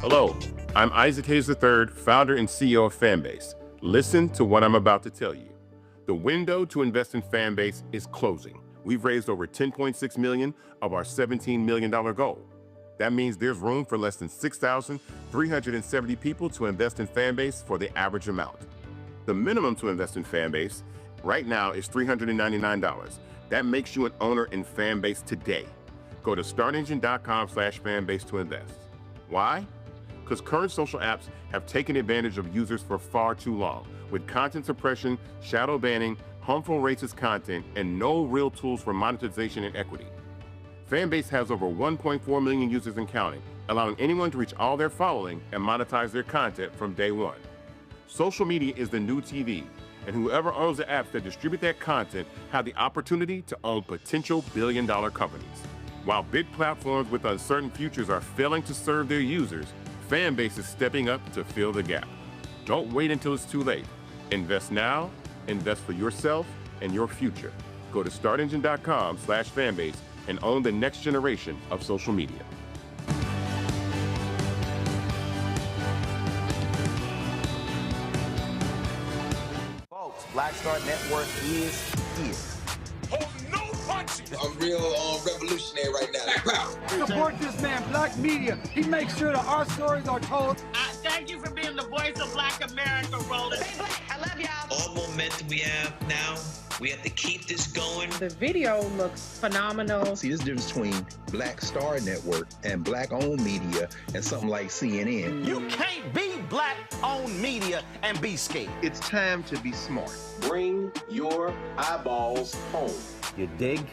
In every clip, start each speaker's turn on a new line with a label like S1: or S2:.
S1: Hello, I'm Isaac Hayes III, founder and CEO of Fanbase. Listen to what I'm about to tell you. The window to invest in Fanbase is closing. We've raised over $10.6 million of our $17 million goal. That means there's room for less than 6,370 people to invest in Fanbase for the average amount. The minimum to invest in Fanbase right now is $399. That makes you an owner in Fanbase today. Go to startengine.com/fanbase to invest. Why? Because current social apps have taken advantage of users for far too long, with content suppression, shadow banning, harmful racist content, and no real tools for monetization and equity. Fanbase has over 1.4 million users and counting, allowing anyone to reach all their following and monetize their content from day one. Social media is the new TV, and whoever owns the apps that distribute that content have the opportunity to own potential billion-dollar companies. While big platforms with uncertain futures are failing to serve their users, Fanbase is stepping up to fill the gap. Don't wait until it's too late. Invest now, invest for yourself and your future. Go to startengine.com/fanbase and own the next generation of social media.
S2: Folks, Black Star Network is here.
S3: Hold no punches.
S4: I'm real revolutionary right now.
S5: Support this man, Black Media. He makes sure that our stories are told.
S6: Thank you for being the voice of Black America, Roland.
S7: Stay black. I love y'all.
S8: All momentum we have now, we have to keep this going.
S9: The video looks phenomenal.
S10: See, this difference between Black Star Network and Black-owned media and something like CNN.
S2: You can't be Black-owned media and be scared.
S11: It's time to be smart.
S12: Bring your eyeballs home.
S2: You dig?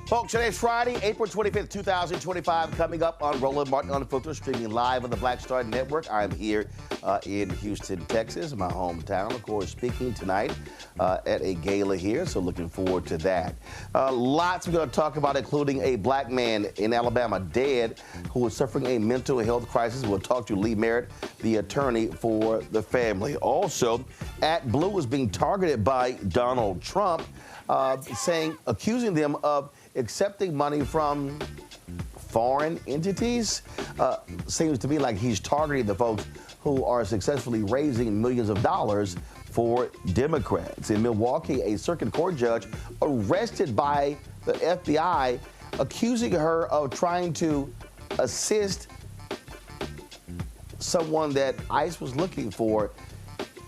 S2: Folks, today's Friday, April 25th, 2025, coming up on Roland Martin Unfiltered, streaming live on the Black Star Network. I'm here in Houston, Texas, my hometown, of course, speaking tonight at a gala here, so looking forward to that. Lots we're going to talk about, including a black man in Alabama dead who is suffering a mental health crisis. We'll talk to Lee Merritt, the attorney for the family. Also, ActBlue is being targeted by Donald Trump, accusing them of accepting money from foreign entities. Seems to me like he's targeting the folks who are successfully raising millions of dollars for Democrats. In Milwaukee, a circuit court judge arrested by the FBI, accusing her of trying to assist someone that ICE was looking for.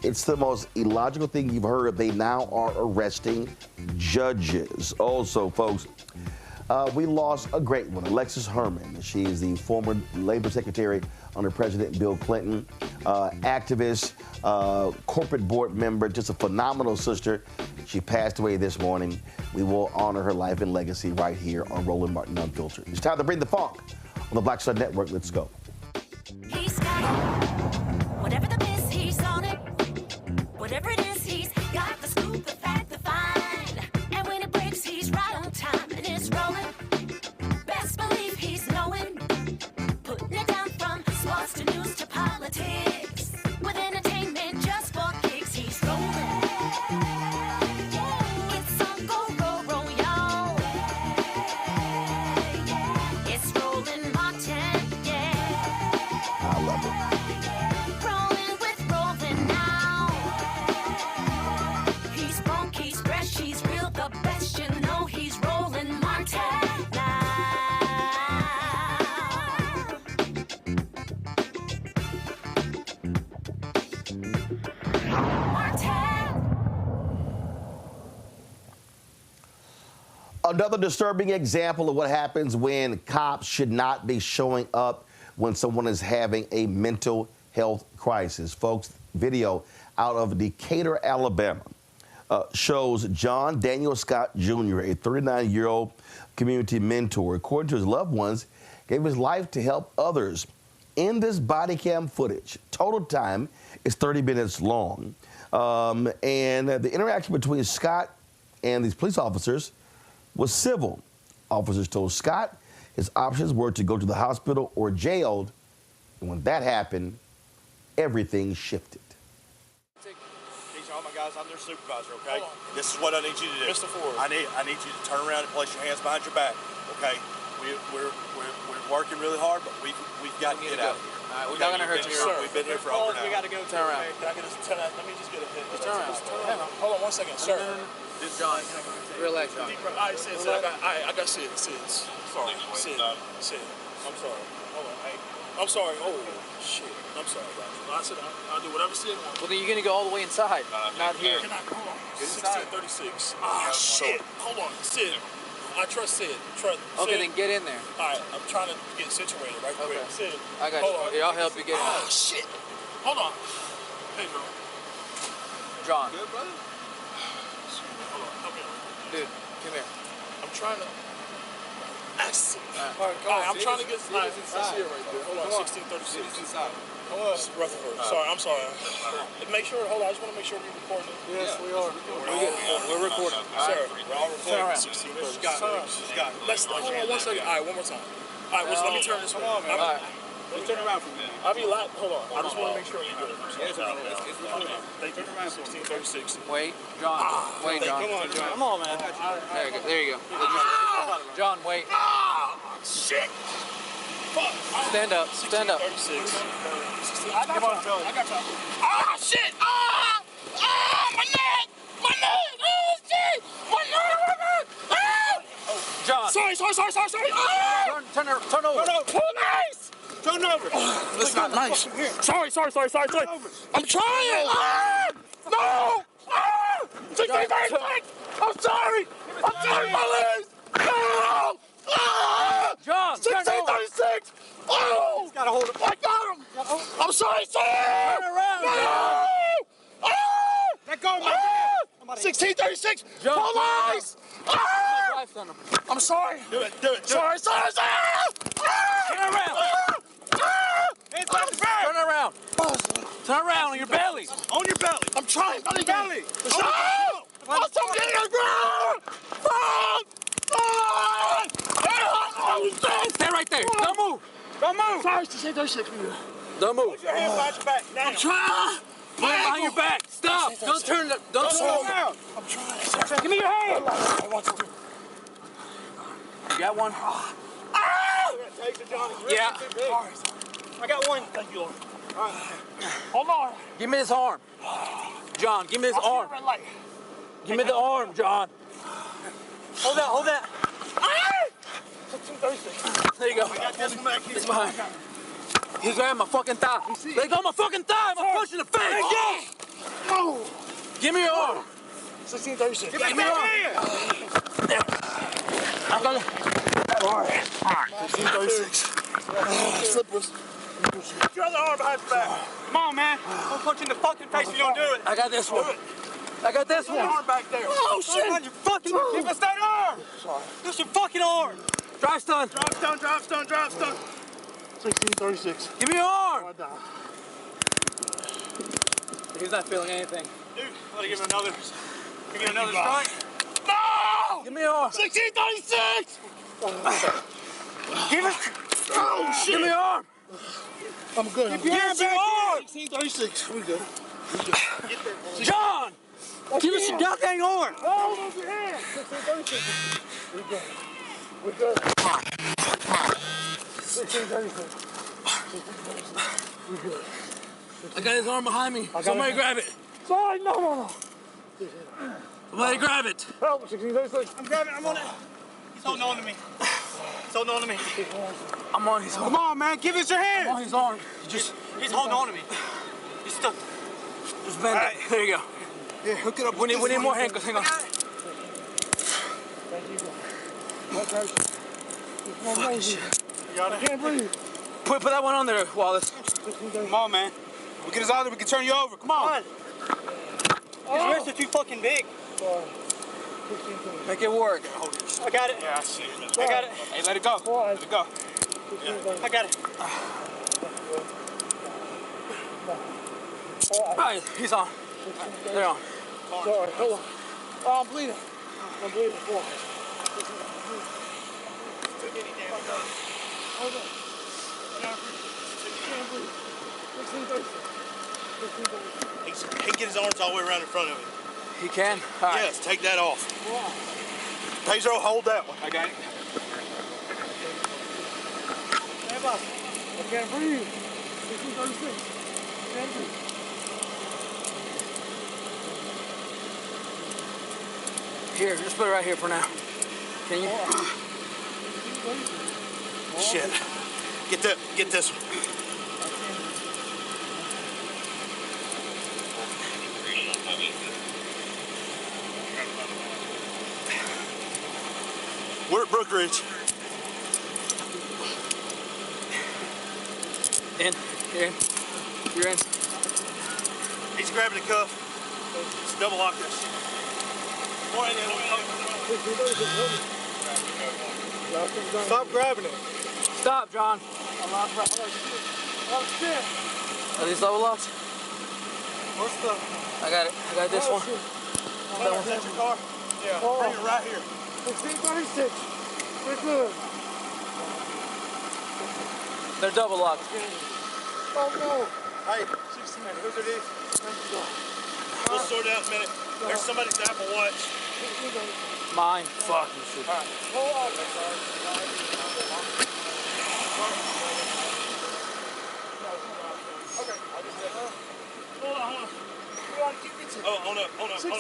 S2: It's the most illogical thing you've heard. They now are arresting judges. Also, folks, we lost a great one, Alexis Herman. She is the former labor secretary under President Bill Clinton, activist, corporate board member, just a phenomenal sister. She passed away this morning. We will honor her life and legacy right here on Roland Martin Unfiltered. It's time to bring the funk on the Black Star Network. Let's go.
S7: He's got it. Whatever the miss, he's on it. Whatever it is, he's got the scoop, the fact, the find. And when it breaks, he's right on time and it's rolling. Best believe he's knowing. Putting it down from sports to news to politics. With entertainment just for kicks, he's rolling. It's on go, roll, roll, y'all. It's Roland Martin, yeah.
S2: I love it.
S7: Rolling with Roland now. He's funky, he's fresh, he's real, the best. You know he's Roland Martin now.
S2: Another disturbing example of what happens when cops should not be showing up when someone is having a mental health crisis. Folks, video out of Decatur, Alabama, shows John Daniel Scott Jr., a 39-year-old community mentor, according to his loved ones, gave his life to help others. In this body cam footage, total time is 30 minutes long. And the interaction between Scott and these police officers was civil. Officers told Scott his options were to go to the hospital or jailed. And when that happened, everything shifted.
S11: These are all my guys. I'm their supervisor, okay? This is what I need you to do. Mr. Ford. I need you to turn around and place your hands behind your back, okay? We're working really hard, but we've got to get out of here.
S13: All right, we're not going to hurt you.
S11: We've been here for over an hour.
S13: We got to go. Turn around.
S11: Can I get this? Let me just get a hit.
S13: Just turn around.
S11: Hold on 1 second, sir.
S13: This John. Relax, John.
S11: All right, sit. I got sit. Sorry. Sit. I'm sorry. Hold on. Hey. I'm sorry. Oh, shit. I'm sorry, bro. I said I'll do whatever Sid wants.
S13: Well, then you're going to go all the way inside. Not here.
S11: Hold on. 1636. Ah, shit. Hold on. Sid. I trust Sid.
S13: Okay, then get in there.
S11: All right. I'm trying to get situated right quick. Sid.
S13: I got you. Okay, I'll help you get in.
S11: Ah, shit. Hold on. Hey, bro.
S13: John.
S11: Good, brother? Hold on. Okay.
S13: Dude, come here.
S11: I'm trying to... All right, I'm trying to get... All right, that's here right there. Hold on, 1636.
S13: Inside.
S11: Rutherford. Sorry, I'm sorry. Make sure, hold on, I just want to make sure we're recording.
S13: Yes, we are. We're recording.
S11: Sir, we're all recording. 1636. Scott, hold on 1 second. All right, one more time. All right, let me turn this way.
S13: All right.
S11: Let's turn around from there. I'll be loud. Hold on. I just want to make sure you're good. It's recording. They turn around 1636.
S13: Wait, John. Wait, John.
S11: Come on, John. Come on, man.
S13: There you go. John, wait.
S11: Shit. Fuck.
S13: Stand up. Stand up.
S11: 36. I got you. Ah, shit. Ah, my neck. My neck. Oh, shit. My neck. Ah.
S13: John.
S11: Sorry. Ah.
S13: Turn over.
S11: Police. Turn over.
S13: That's not nice.
S11: Sorry. I'm trying. Ah. No. Ah. 1636. I'm sorry, police. No. Ah.
S13: John,
S11: 1636. Oh.
S13: He's got to hold it.
S11: I got him. I'm sorry, sir.
S13: Turn around,
S11: no.
S13: John.
S11: Ah.
S13: Let go, man.
S11: 1636.
S13: John.
S11: Police. Ah. I'm sorry.
S13: Do it.
S11: Sorry. Ah.
S13: Turn around. Turn around. Turn around on your belly.
S11: On your belly. I'm trying. On your belly. Oh! I'm getting a ground.
S13: Stay right there. Don't move.
S11: Sorry, 1636.
S13: Don't move.
S11: Put your hand behind your back now. I'm trying.
S13: Put it behind your back. Stop. Don't turn around.
S11: I'm trying.
S13: Give me your hand.
S11: I want you to.
S13: You got one?
S11: taser, Johnny.
S13: Yeah.
S11: Too big. All right. I got one. Thank you, Lord. All right. Hold on.
S13: Give me this arm. John, give me this arm. Give me the arm, John. Hold that, hold that. There you go.
S11: I got this one back here.
S13: It's behind. He's grabbing my fucking thigh. Let go of my fucking thigh. I'm pushing the face.
S11: Oh.
S13: Give me your arm.
S11: 1636.
S13: Give me your arm. There. I'm gonna.
S11: All right. 1636. Slippers. Get your other arm behind your back. Come on, man. Don't punch you in the fucking face if you don't do it.
S13: I got this one. I got this
S11: Your
S13: one.
S11: arm back there.
S13: Oh, shit.
S11: You fucking give us that arm. Sorry. Give us your fucking arm.
S13: Drive stun.
S11: Drive stun, drive stun, drive stun. 1636.
S13: Give me your arm.
S11: Right down.
S13: He's not feeling anything.
S11: Dude, let me give him another. Give me another strike. No!
S13: Give me your arm.
S11: 1636! Give it. Oh, shit.
S13: Give me your arm.
S11: I'm good.
S13: Give your arm back here.
S11: 1636. We good.
S13: John! Give us your goddamn arm.
S11: Hold on your hand. 1636. We good. We good. 1636. We good.
S13: I got his arm behind me. Somebody grab it.
S11: Sorry, no.
S13: Somebody grab it.
S11: Help, 1636. I'm grabbing it. I'm on it. He's holding on to me. He's holding on to me.
S13: I'm on his arm.
S11: Come on, man. Give us your hand.
S13: I'm on his arm.
S11: He's holding on to me. He's stuck.
S13: Just bend it. There you go.
S11: Yeah, hook it up.
S13: We need more handcuffs. Hang on.
S11: Fucking shit. You got it? I can't breathe.
S13: Put that one on there, Wallace.
S11: Come on, man. We'll get us out of there. We can turn you over. Come on. His wrists are too fucking big.
S13: Make it work.
S11: I got it. Yeah, I see it. I got it. Hey, let it go. Let it go. Yeah. I got it.
S13: All right, he's on. They're on.
S11: Sorry, hold on. Oh, I'm bleeding. I'm bleeding. Hold on. He can get his arms all the way around in front of him.
S13: He can? All right.
S11: Yes, take that off. Pedro, hold that one. I got it. Stand by. I can't breathe. 1636. Can't breathe.
S13: Here, just put it right here for now. Can you?
S11: Shit. Get this one. We're at Brookridge.
S13: In. You're in. You're in.
S11: He's grabbing the cuff. Let's double lock this. Stop grabbing it.
S13: Stop, John.
S11: Oh, shit.
S13: Are these double locks?
S11: Where's the...
S13: I got it. I got this one.
S11: That one. Is that your car? Yeah. Bring it right here. 1636. We're good.
S13: They're double locked.
S11: Oh, no. Hey, 16 minutes. Who's it is? We'll sort it out in a minute. There's somebody's Apple Watch.
S13: Mine. Fuck you, shit.
S11: All right. Hold on. Okay. Hold on. Hold up. Let's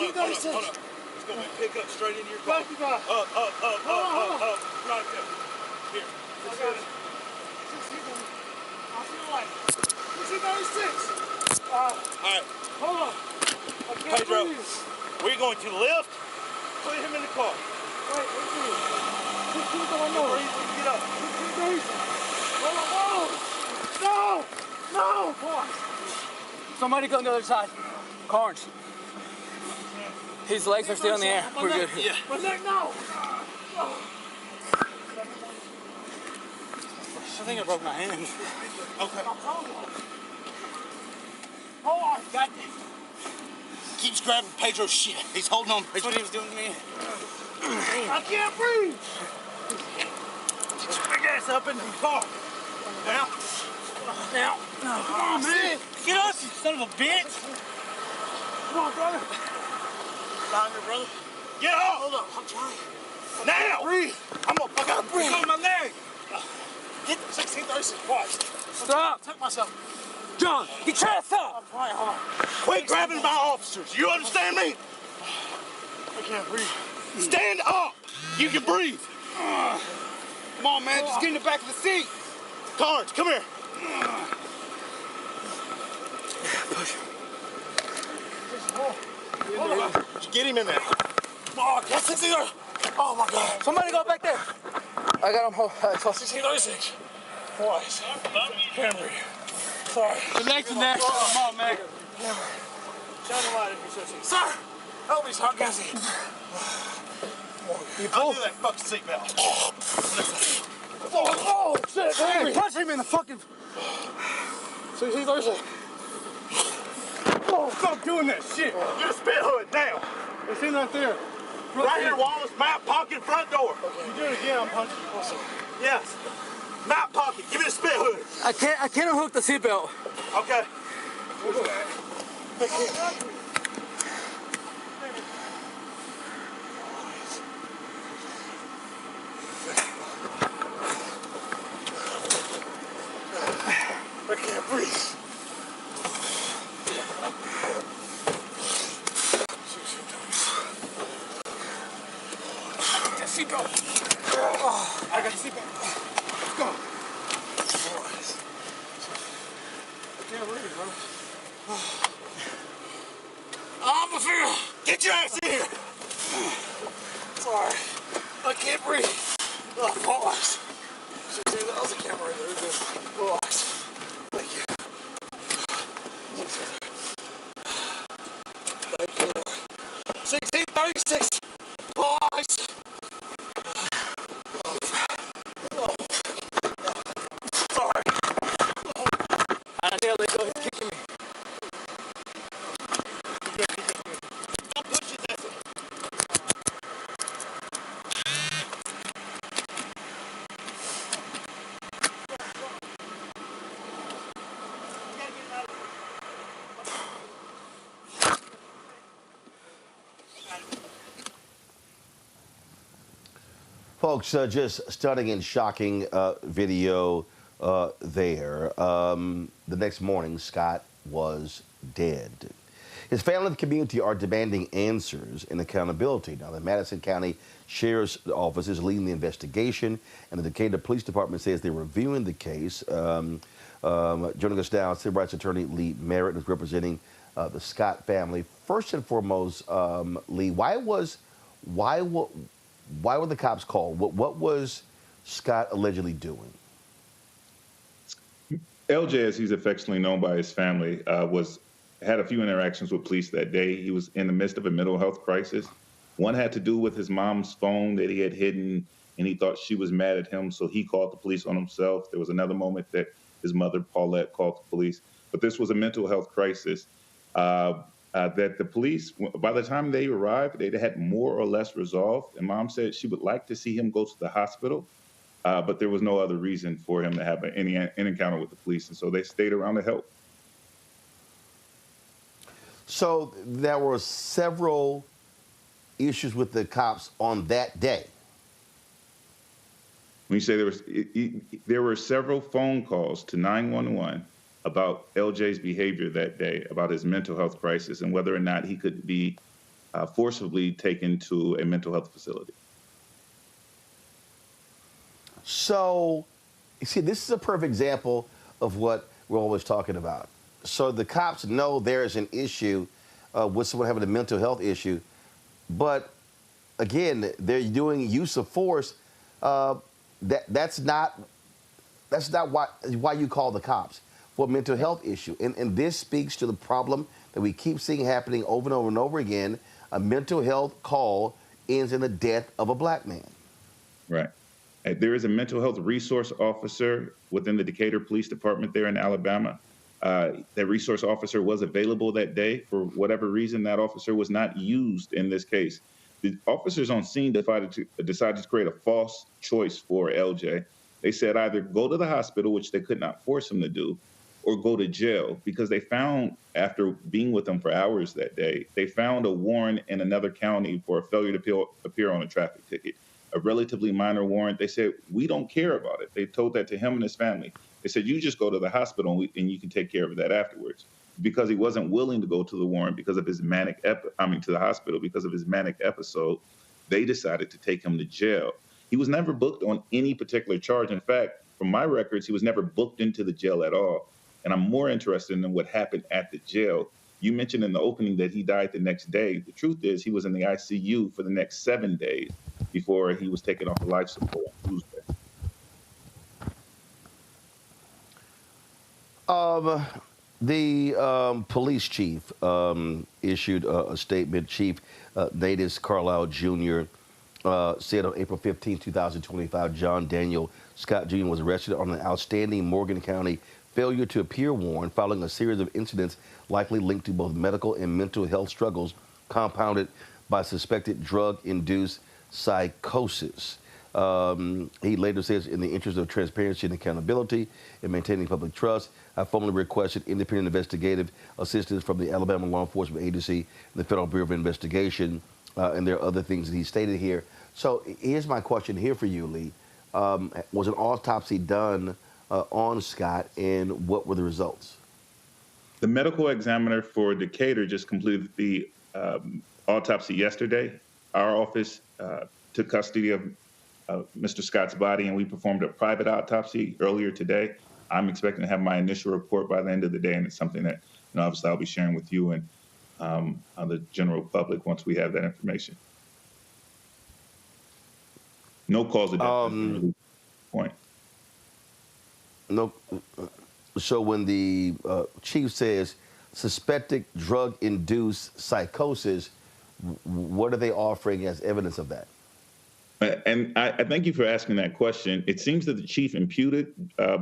S11: go and pick up straight into your car. Up. Right there. Here. I got it. 16. I'll see you later. 1636. All right. Hold on. Pedro, we're going to lift. Put him in the car. Wait, let's see. 16 more. Get up. 1636. No. Pause.
S13: Somebody go on the other side. Carnes. His legs are still in the air. We're good.
S11: Yeah.
S2: My neck, no.
S11: I think I broke my hand. Okay.
S2: Hold on.
S11: Got it. Keeps grabbing Pedro's shit. He's holding on. That's what he was doing to me.
S2: I can't breathe.
S11: Get your big ass up in the car. Now. Come on, man. Get up, you son of a bitch.
S2: Come on, brother.
S11: Down here, brother. Get off. Hold up. I'm trying. Now. Breathe. I gotta breathe. It's on my leg. Get 1636. Watch.
S13: Stop.
S11: Take myself.
S13: John, get your ass up.
S11: I'm trying hard. Quit grabbing my officers. You understand me? I can't breathe. Stand up. You can breathe. Come on, man. Just get in the back of the seat. Cards, come here. Push. Get him in there. Oh, that's it. Oh, my God.
S13: Somebody go back there. I got him home.
S11: 1636. Twice. Can't breathe. Sorry.
S13: The next and next.
S11: Come on, man. Shine the light if you're so. Sir! Help me, son. Gassy. You pull that fucking seatbelt. Oh, shit.
S13: Hey, punch him in the fucking...
S11: 1636. Oh, stop doing that shit. Get a spit hood now.
S13: It's in right there.
S11: Right here, Wallace. Map pocket, front door.
S13: Okay. You do it again, I'm punching you.
S11: Yes. Map pocket. Give me the spit hood.
S13: I can't unhook the seatbelt.
S11: Okay. I can't breathe. Seatbelt. Oh, I got the seatbelt. Let's go. I can't breathe, bro. Officer, get your ass in here. Sorry, I can't breathe. Oh, pause. That was a camera right there. Just relax. Thank you. Thank you. 1636. Pause. Sorry.
S13: I tell you, go ahead, kick me.
S11: I'm pushing this.
S2: Folks, just stunning and shocking video there. The next morning, Scott was dead. His family and the community are demanding answers and accountability. Now, the Madison County Sheriff's Office is leading the investigation, and the Decatur Police Department says they're reviewing the case. Joining us now, civil rights attorney Lee Merritt is representing the Scott family. First and foremost, Lee, why were the cops called? What was Scott allegedly doing?
S14: LJ, as he's affectionately known by his family, had a few interactions with police that day. He was in the midst of a mental health crisis. One had to do with his mom's phone that he had hidden, and he thought she was mad at him, so he called the police on himself. There was another moment that his mother, Paulette, called the police. But this was a mental health crisis that the police, by the time they arrived, they had more or less resolved. And Mom said she would like to see him go to the hospital, but there was no other reason for him to have any encounter with the police. And so they stayed around to help. So there were several issues with the cops on that day. When you say there were several phone calls to 911 about LJ's behavior that day, about his mental health crisis, and whether or not he could be forcibly taken to a mental health facility. So, you see, this is a perfect example of what we're always talking about. So the cops know there is an issue with someone having a mental health issue, but again, they're doing use of force. That's not why you call the cops, for a mental health issue. And this speaks to the problem that we keep seeing happening over and over and over again. A mental health call ends in the death of a black man. Right. There is a mental health resource officer within the Decatur Police Department there in Alabama. That resource officer was available that day. For whatever reason, that officer was not used in this case. The officers on scene decided to create a false choice for LJ. They said either go to the hospital, which they could not force him to do, or go to jail, because they found, after being with him for hours that day, they found a warrant in another county for a failure to appear on a traffic ticket.
S15: a relatively minor warrant. They said, we don't care about it. They told that to him and his family. They said, you just go to the hospital and you can take care of that afterwards. Because he wasn't willing to go to the warrant because of his to the hospital because of his manic episode, they decided to take him to jail. He was never booked on any particular charge. In fact, from my records, he was never booked into the jail at all. And I'm more interested in what happened at the jail. You mentioned in the opening that he died the next day. The truth is he was in the ICU for the next 7 days before he was taken off the life support on Tuesday.
S14: The police chief issued a statement. Chief Natus Carlisle Jr. Said on April 15, 2025, John Daniel Scott Jr. was arrested on an outstanding Morgan County failure to appear warrant following a series of incidents likely linked to both medical and mental health struggles compounded by suspected drug-induced psychosis. He later says, in the interest of transparency and accountability and maintaining public trust, I formally requested independent investigative assistance from the Alabama Law Enforcement Agency and the Federal Bureau of Investigation, and there are other things that he stated here. So here's my question here for you, Lee. Was an autopsy done on Scott, and what were the results?
S15: The medical examiner for Decatur just completed the autopsy yesterday. Our office took custody of Mr. Scott's body, and we performed a private autopsy earlier today. I'm expecting to have my initial report by the end of the day, and it's something that, obviously I'll be sharing with you and the general public once we have that information. No cause of death point.
S14: No. So when the chief says suspected drug-induced psychosis, what are they offering as evidence of that?
S15: And I thank you for asking that question. It seems that the chief imputed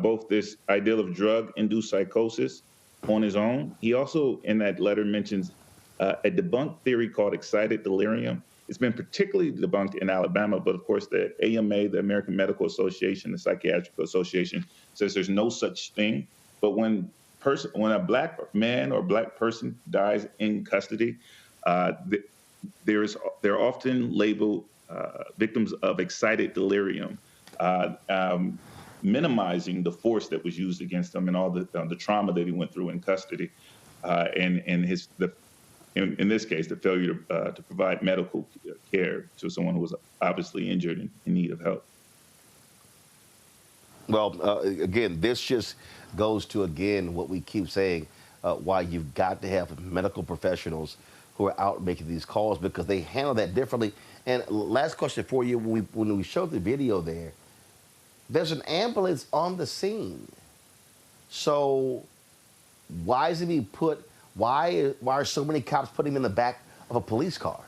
S15: both this idea of drug-induced psychosis on his own. He also, in that letter, mentions a debunked theory called excited delirium. It's been particularly debunked in Alabama, but of course the AMA, the American Medical Association, the Psychiatric Association, says there's no such thing. But when a black man or black person dies in custody, they're often labeled victims of excited delirium, minimizing the force that was used against them and all the trauma that he went through in custody, and in this case, the failure to provide medical care to someone who was obviously injured and in need of help.
S14: Well, again, this just goes to, again, what we keep saying, why you've got to have medical professionals who are out making these calls, because they handle that differently. And last question for you, when we showed the video there's an ambulance on the scene. So why is it being put, why are so many cops putting him in the back of a police car?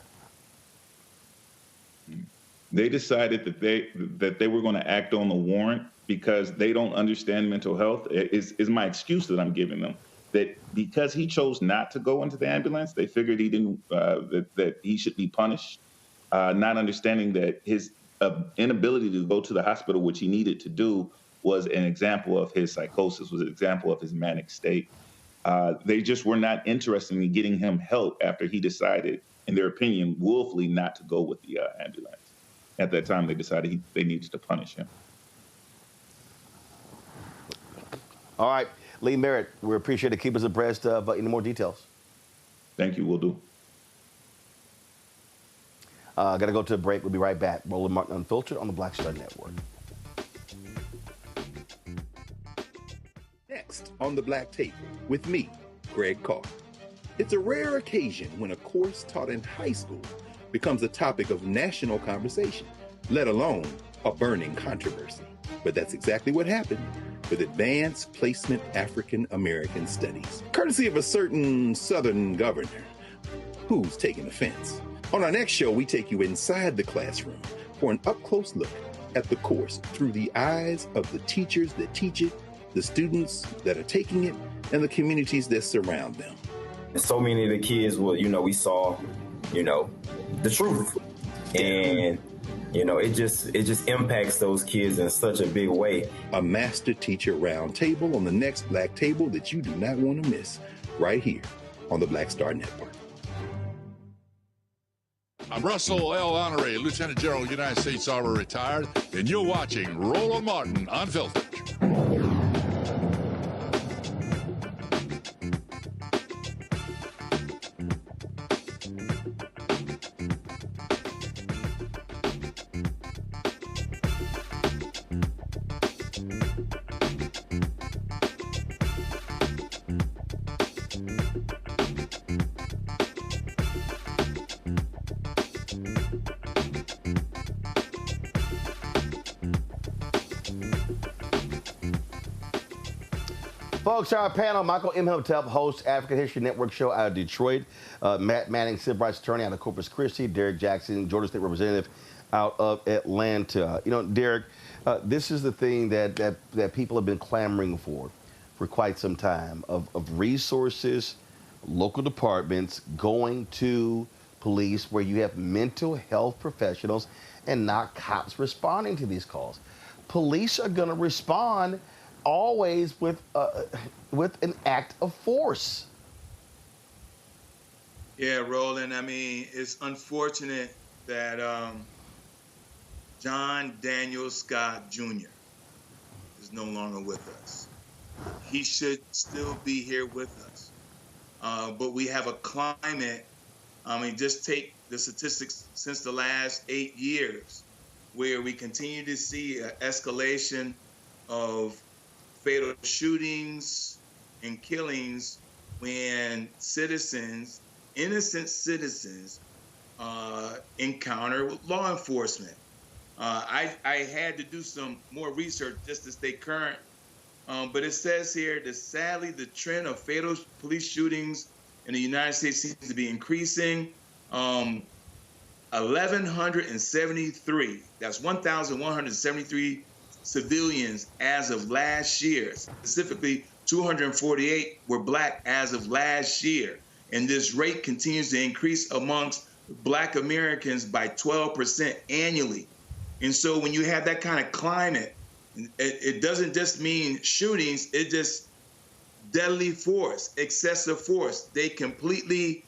S15: They decided that they were going to act on the warrant because they don't understand mental health, is my excuse that I'm giving them. That because he chose not to go into the ambulance, they figured he didn't, that he should be punished, not understanding that his inability to go to the hospital, which he needed to do, was an example of his psychosis, was an example of his manic state. They just were not interested in getting him help after he decided, in their opinion, willfully not to go with the ambulance. At that time, they decided they needed to punish him.
S14: All right. Lee Merritt, we appreciate it. Keep us abreast of any more details.
S15: Thank you. Will do.
S14: Got to go to a break. We'll be right back. Roland Martin Unfiltered on the Black Star Network.
S16: Next on The Black Table with me, Greg Carr. It's a rare occasion when a course taught in high school becomes a topic of national conversation, let alone a burning controversy. But that's exactly what happened with Advanced Placement African American Studies, courtesy of a certain Southern governor who's taking offense. On our next show, we take you inside the classroom for an up-close look at the course through the eyes of the teachers that teach it, the students that are taking it, and the communities that surround them.
S17: And so many of the kids, we saw, the truth. And it just impacts those kids in such a big way.
S16: A master teacher roundtable on the next Black Table that you do not want to miss, right here on the Black Star Network.
S3: I'm Russell L. Honoré, Lieutenant General, United States Army, retired, and you're watching Roland Martin Unfiltered.
S2: Folks, our panel, Michael Imhotep, host African History Network show out of Detroit. Matt Manning, civil rights attorney out of Corpus Christi. Derek Jackson, Georgia State Representative out of Atlanta. You know, Derek, this is the thing that people have been clamoring for quite some time, of resources, local departments going to police where you have mental health professionals and not cops responding to these calls. Police are going to respond always with an act of force.
S18: Yeah, Roland. I mean, it's unfortunate that John Daniel Scott Jr. is no longer with us. He should still be here with us. But we have a climate, I mean, just take the statistics since the last 8 years, where we continue to see an escalation of fatal shootings and killings when citizens, innocent citizens, encounter with law enforcement. I had to do some more research just to stay current, but it says here that sadly the trend of fatal police shootings in the United States seems to be increasing. 1,173, that's 1,173 civilians as of last year. Specifically, 248 were Black as of last year. And this rate continues to increase amongst Black Americans by 12% annually. And so when you have that kind of climate, it doesn't just mean shootings, it just deadly force, excessive force. They completely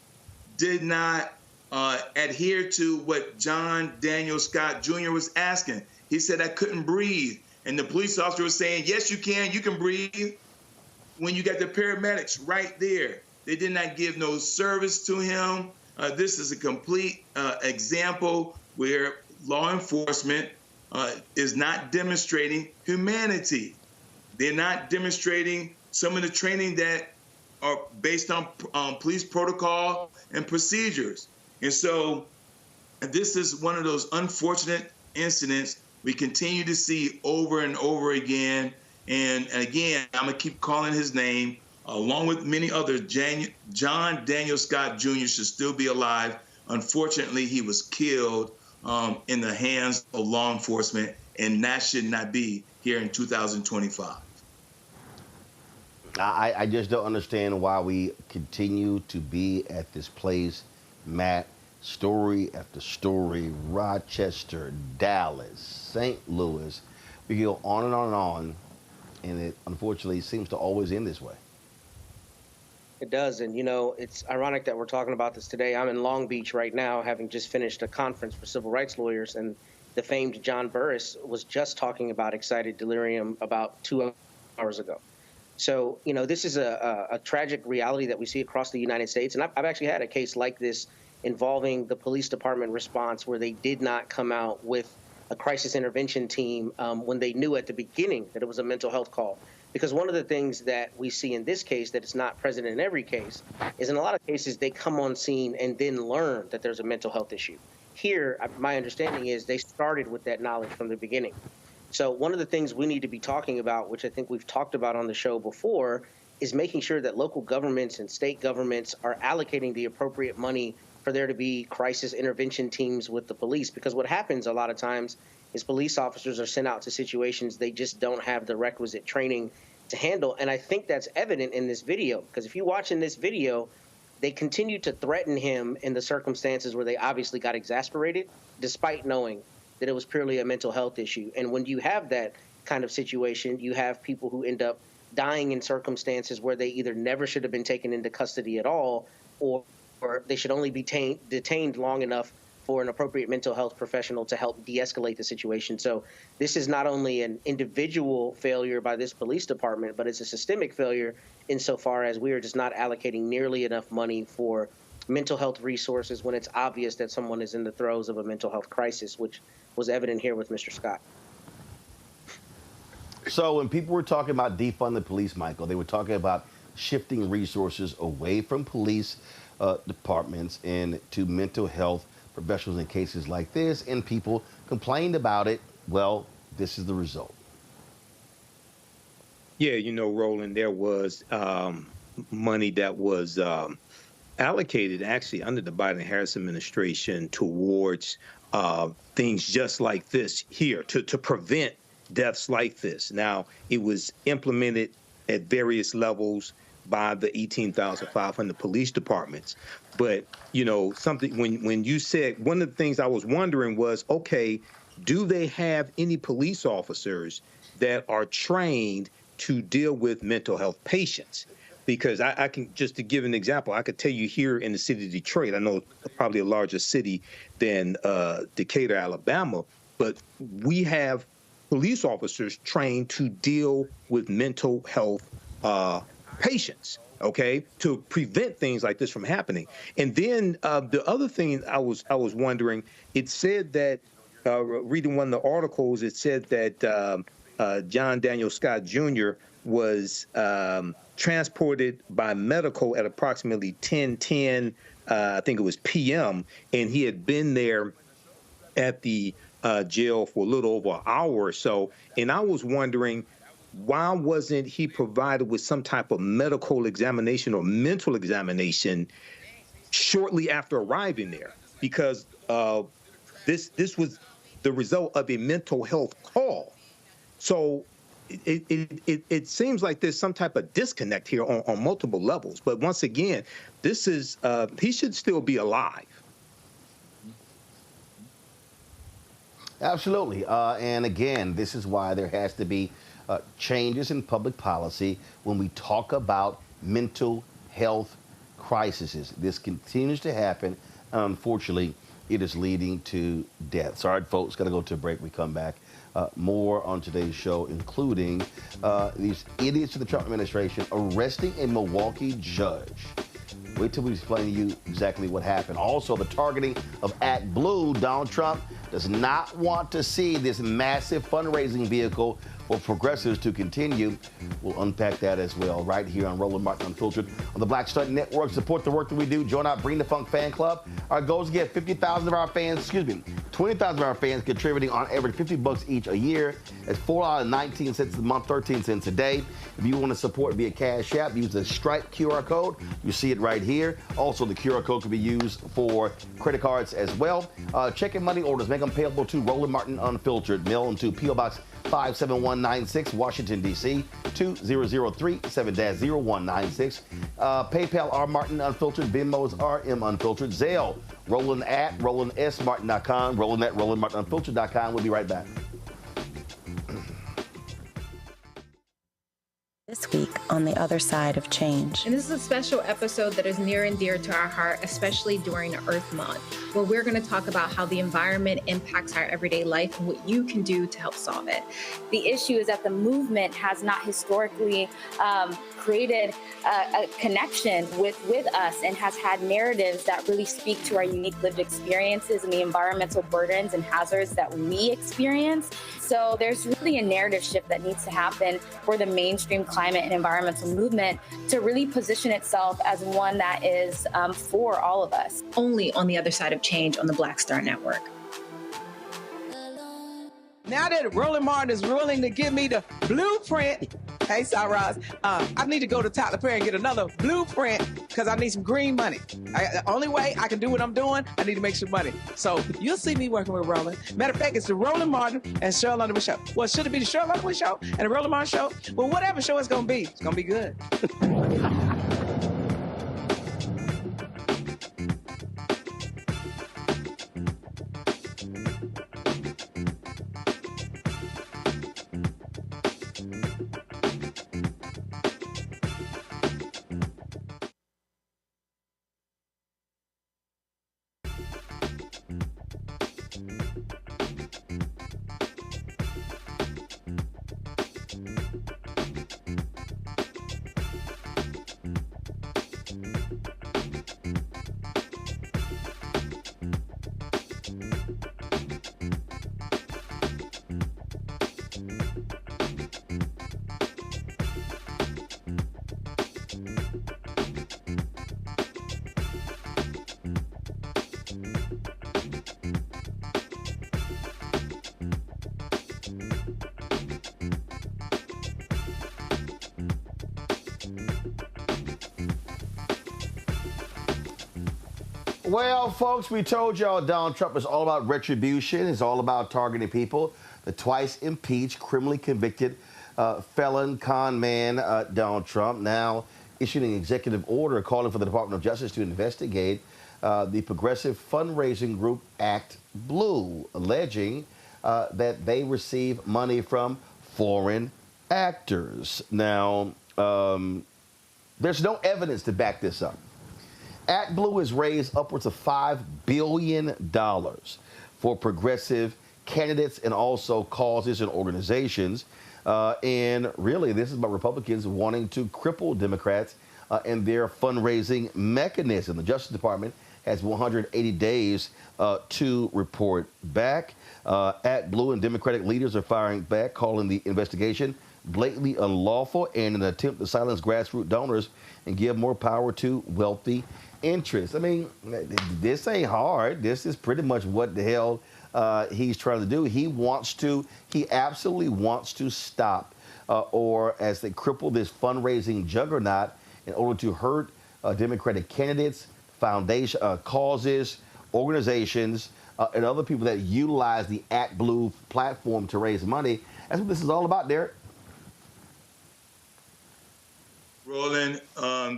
S18: did not adhere to what John Daniel Scott Jr. was asking. He said, I couldn't breathe. And the police officer was saying, yes, you can breathe. When you got the paramedics right there, they did not give no service to him. This is a complete example where law enforcement is not demonstrating humanity. They're not demonstrating some of the training that are based on police protocol and procedures. And so this is one of those unfortunate incidents we continue to see over and over again. And again, I'm going to keep calling his name, along with many others. John Daniel Scott Jr. should still be alive. Unfortunately, he was killed in the hands of law enforcement, and that should not be here in 2025.
S2: I just don't understand why we continue to be at this place, Matt. Story after story, Rochester, Dallas, St. Louis. We go on and on and on, and it unfortunately seems to always end this way.
S19: It does, and you know, it's ironic that we're talking about this today. I'm in Long Beach right now, having just finished a conference for civil rights lawyers, and the famed John Burris was just talking about excited delirium about 2 hours ago. So, you know, this is a tragic reality that we see across the United States, and I've actually had a case like this involving the police department response where they did not come out with a crisis intervention team when they knew at the beginning that it was a mental health call. Because one of the things that we see in this case that is not present in every case is in a lot of cases they come on scene and then learn that there's a mental health issue. Here, my understanding is they started with that knowledge from the beginning. So one of the things we need to be talking about, which I think we've talked about on the show before, is making sure that local governments and state governments are allocating the appropriate money for there to be crisis intervention teams with the police. Because what happens a lot of times is police officers are sent out to situations they just don't have the requisite training to handle. And I think that's evident in this video, because if you watch in this video, they continue to threaten him in the circumstances where they obviously got exasperated, despite knowing that it was purely a mental health issue. And when you have that kind of situation, you have people who end up dying in circumstances where they either never should have been taken into custody at all, or they should only be detained long enough for an appropriate mental health professional to help de-escalate the situation. So this is not only an individual failure by this police department, but it's a systemic failure insofar as we are just not allocating nearly enough money for mental health resources when it's obvious that someone is in the throes of a mental health crisis, which was evident here with Mr. Scott.
S2: So when people were talking about defund the police, Michael, they were talking about shifting resources away from police departments and to mental health professionals in cases like this, and people complained about it. Well, this is the result.
S20: Yeah, Roland, there was money that was allocated actually under the Biden-Harris administration towards things just like this here to prevent deaths like this. Now, it was implemented at various levels by the 18,500 police departments. But, something when you said, one of the things I was wondering was, okay, do they have any police officers that are trained to deal with mental health patients? Because I can, just to give an example, I could tell you here in the city of Detroit, I know probably a larger city than Decatur, Alabama, but we have police officers trained to deal with mental health patients, okay, to prevent things like this from happening. And then the other thing I was wondering, it said that, reading one of the articles, it said that John Daniel Scott Jr. was transported by medical at approximately 10:10, I think it was p.m., and he had been there at the jail for a little over an hour or so. And I was wondering, why wasn't he provided with some type of medical examination or mental examination shortly after arriving there? Because this was the result of a mental health call. So it seems like there's some type of disconnect here on multiple levels. But once again, this is he should still be alive.
S2: Absolutely. And again, this is why there has to be changes in public policy when we talk about mental health crises. This continues to happen. Unfortunately, it is leading to deaths. All right, folks, got to go to a break. We come back. More on today's show, including these idiots in the Trump administration arresting a Milwaukee judge. Wait till we explain to you exactly what happened. Also, the targeting of ActBlue. Donald Trump does not want to see this massive fundraising vehicle for progressives to continue. We'll unpack that as well right here on Roland Martin Unfiltered on the Black Star Network. Support the work that we do. Join our Bring the Funk fan club. Our goal is to get 20,000 of our fans contributing on average $50 each a year. That's $4.19 a month, 13 cents a day. If you want to support via Cash App, use the Stripe QR code. You see it right here. Also, the QR code can be used for credit cards as well. Check and money orders, make them payable to Roland Martin Unfiltered. Mail them to P.O. Box 57196, Washington, D.C., 2003 7-0196. PayPal, R. Martin Unfiltered. Venmo's RM Unfiltered. Zelle, Roland at RolandSMartin.com. Roland at RolandMartinUnfiltered.com. We'll be right back.
S21: This week on The Other Side of Change.
S9: And this is a special episode that is near and dear to our heart, especially during Earth Month, where we're going to talk about how the environment impacts our everyday life and what you can do to help solve it.
S22: The issue is that the movement has not historically created a connection with us and has had narratives that really speak to our unique lived experiences and the environmental burdens and hazards that we experience. So there's really a narrative shift that needs to happen for the mainstream climate and environmental movement to really position itself as one that is for all of us.
S9: Only on The Other Side of Change on the Black Star Network.
S23: Now that Roland Martin is willing to give me the blueprint, hey, Cyrus, I need to go to Tyler Perry and get another blueprint because I need some green money. The only way I can do what I'm doing, I need to make some money. So you'll see me working with Roland. Matter of fact, it's the Roland Martin and Cheryl Underwood show. Well, should it be the Cheryl Underwood show and the Roland Martin show? Well, whatever show it's going to be, it's going to be good.
S2: Well, folks, we told y'all Donald Trump is all about retribution. It's all about targeting people. The twice impeached, criminally convicted felon, con man Donald Trump now issued an executive order calling for the Department of Justice to investigate the progressive fundraising group ActBlue, alleging that they receive money from foreign actors. Now, there's no evidence to back this up. ActBlue has raised upwards of $5 billion for progressive candidates and also causes and organizations. And really, this is about Republicans wanting to cripple Democrats and their fundraising mechanism. The Justice Department has 180 days to report back. ActBlue and Democratic leaders are firing back, calling the investigation blatantly unlawful and an attempt to silence grassroots donors and give more power to wealthy interests. I mean, this ain't hard. This is pretty much what the hell he's trying to do. He absolutely wants to stop or as they cripple this fundraising juggernaut in order to hurt Democratic candidates, foundation, causes, organizations, and other people that utilize the ActBlue platform to raise money. That's what this is all about, Derek.
S18: Roland,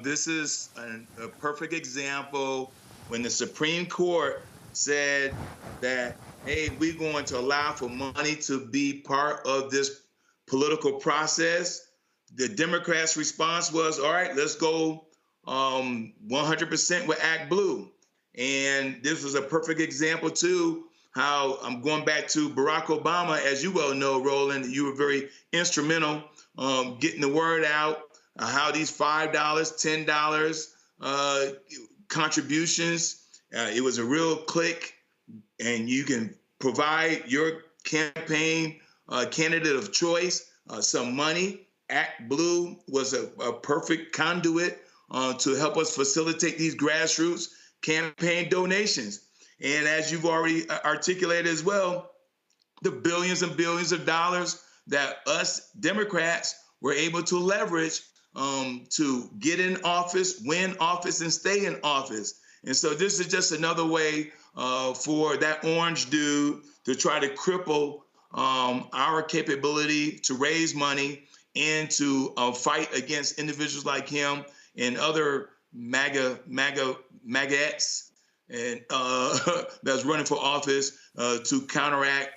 S18: this is a perfect example when the Supreme Court said that, hey, we're going to allow for money to be part of this political process. The Democrats' response was, all right, let's go 100% with ActBlue. And this was a perfect example, too, how I'm going back to Barack Obama. As you well know, Roland, you were very instrumental getting the word out. How these $5, $10 contributions, it was a real click, and you can provide your campaign candidate of choice some money. ActBlue was a perfect conduit to help us facilitate these grassroots campaign donations. And as you've already articulated as well, the billions and billions of dollars that us Democrats were able to leverage to get in office, win office, and stay in office. And so this is just another way for that orange dude to try to cripple our capability to raise money and to fight against individuals like him and other MAGAs and that's running for office to counteract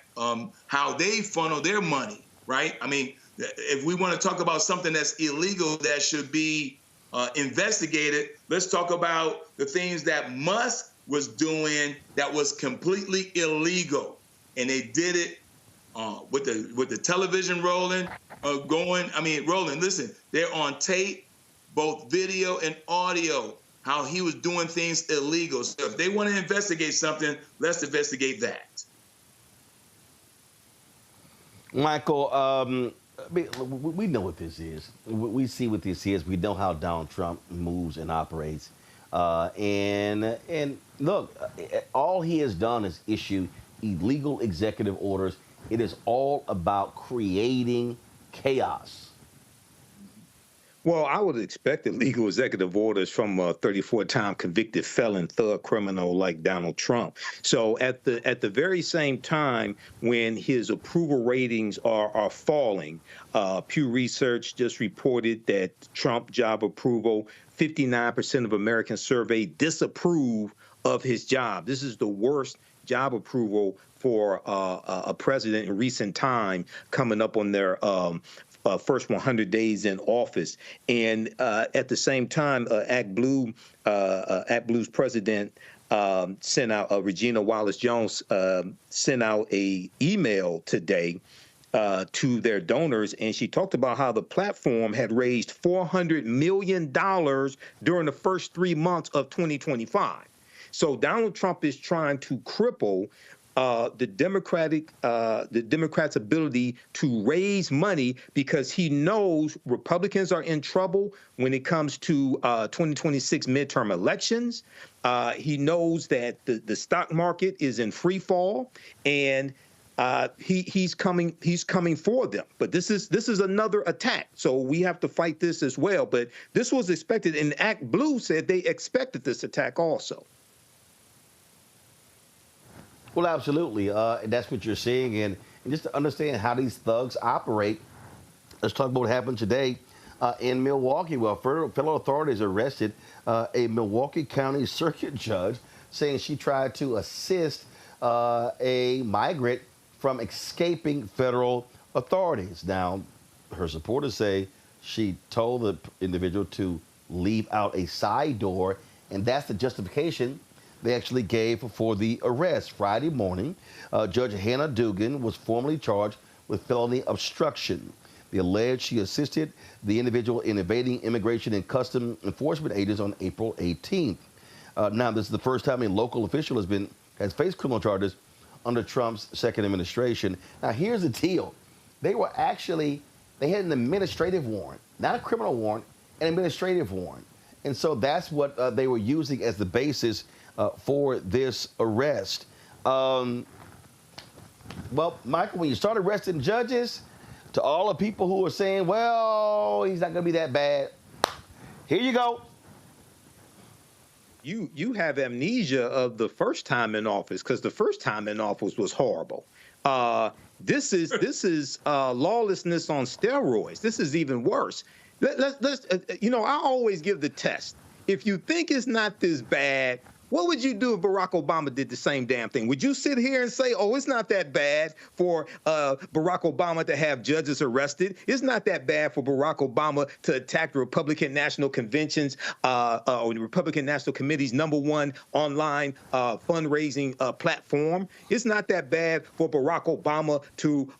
S18: how they funnel their money, right? I mean, if we want to talk about something that's illegal that should be investigated, let's talk about the things that Musk was doing that was completely illegal. And they did it with the television rolling, going. I mean, rolling, listen, they're on tape, both video and audio, how he was doing things illegal. So if they want to investigate something, let's investigate that.
S2: Michael, we know what this is. We see what this is. We know how Donald Trump moves and operates. And look, all he has done is issue illegal executive orders. It is all about creating chaos.
S20: Well, I would expect illegal executive orders from a 34-time convicted felon, thug criminal like Donald Trump. So at the very same time when his approval ratings are falling, Pew Research just reported that Trump job approval, 59% of Americans surveyed disapprove of his job. This is the worst job approval for a president in recent time, coming up on their first 100 days in office. And at the same time, ActBlue's president, sent out, Regina Wallace-Jones sent out a email today to their donors, and she talked about how the platform had raised $400 million during the first 3 months of 2025. So Donald Trump is trying to cripple the Democrats' ability to raise money because he knows Republicans are in trouble when it comes to 2026 midterm elections. He knows that the stock market is in free fall, and he's coming for them. But this is another attack, so we have to fight this as well. But this was expected, and ActBlue said they expected this attack also.
S2: Well, absolutely. And that's what you're seeing. And just to understand how these thugs operate, let's talk about what happened today in Milwaukee. Well, federal authorities arrested a Milwaukee County Circuit Judge saying she tried to assist a migrant from escaping federal authorities. Now, her supporters say she told the individual to leave out a side door, and that's the justification they actually gave for the arrest. Friday morning, Judge Hannah Dugan was formally charged with felony obstruction. They alleged she assisted the individual in evading immigration and custom enforcement agents on April 18th. Now, this is the first time a local official has faced criminal charges under Trump's second administration. Now, here's the deal. They had an administrative warrant, not a criminal warrant, an administrative warrant. And so that's what they were using as the basis for this arrest. Well, Michael, when you start arresting judges, to all the people who are saying, well, he's not going to be that bad, here you go.
S20: You have amnesia of the first time in office, because the first time in office was horrible. This is lawlessness on steroids. This is even worse. Let's I always give the test. If you think it's not this bad, what would you do if Barack Obama did the same damn thing? Would you sit here and say, oh, it's not that bad for Barack Obama to have judges arrested? It's not that bad for Barack Obama to attack the Republican National Convention's or the Republican National Committee's #1 online fundraising platform? It's not that bad for Barack Obama to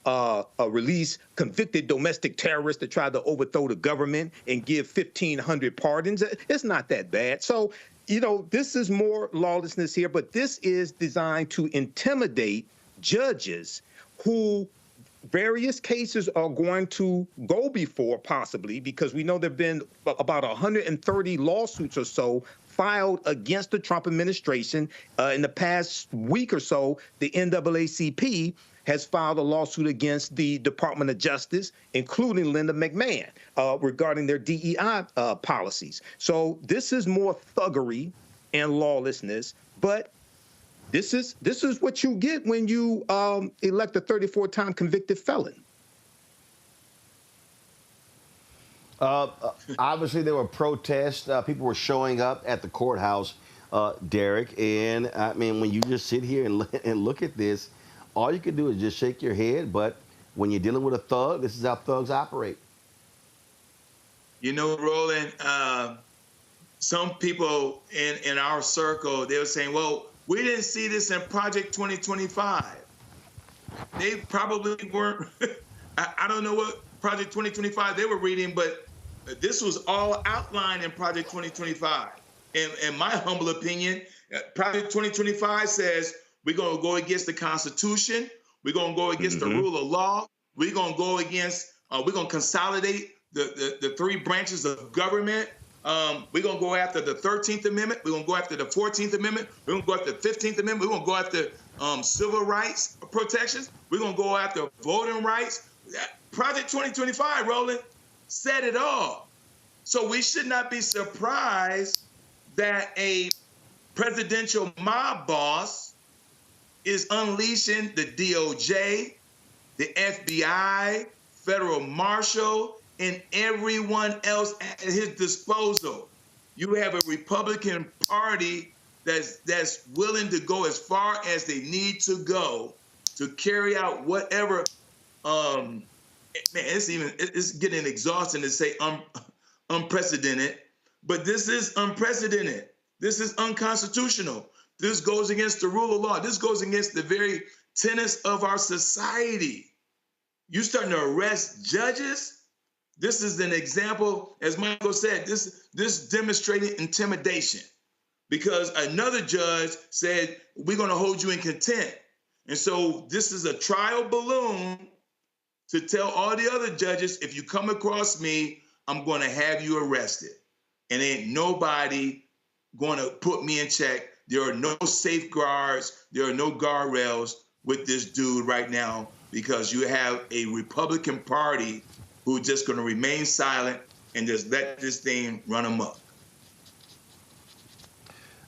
S20: release convicted domestic terrorists that tried to overthrow the government and give 1,500 pardons. It's not that bad. So, this is more lawlessness here, but this is designed to intimidate judges who various cases are going to go before, possibly, because we know there have been about 130 lawsuits or so filed against the Trump administration. In the past week or so, the NAACP has filed a lawsuit against the Department of Justice, including Linda McMahon, regarding their DEI policies. So this is more thuggery and lawlessness, but this is what you get when you elect a 34-time convicted felon.
S2: Obviously, there were protests. People were showing up at the courthouse, Derek. And I mean, when you just sit here and look at this, all you can do is just shake your head. But when you're dealing with a thug, this is how thugs operate.
S18: Roland, some people in our circle, they were saying, well, we didn't see this in Project 2025. They probably weren't. I don't know what Project 2025 they were reading, but this was all outlined in Project 2025. In my humble opinion, Project 2025 says we're going to go against the Constitution. We're going to go against the rule of law. We're going to go against, we're going to consolidate the three branches of government. We're going to go after the 13th Amendment. We're going to go after the 14th Amendment. We're going to go after the 15th Amendment. We're going to go after civil rights protections. We're going to go after voting rights. Project 2025, Roland, said it all. So we should not be surprised that a presidential mob boss is unleashing the DOJ, the FBI, federal marshal, and everyone else at his disposal. You have a Republican Party that's willing to go as far as they need to go to carry out whatever. Man, it's getting exhausting to say unprecedented, but this is unprecedented. This is unconstitutional. This goes against the rule of law. This goes against the very tenets of our society. You starting to arrest judges? This is an example, as Michael said, this demonstrated intimidation because another judge said, we're going to hold you in contempt. And so this is a trial balloon to tell all the other judges, if you come across me, I'm going to have you arrested. And ain't nobody going to put me in check. There are no safeguards. There are no guardrails with this dude right now because you have a Republican Party who's just going to remain silent and just let this thing run amok.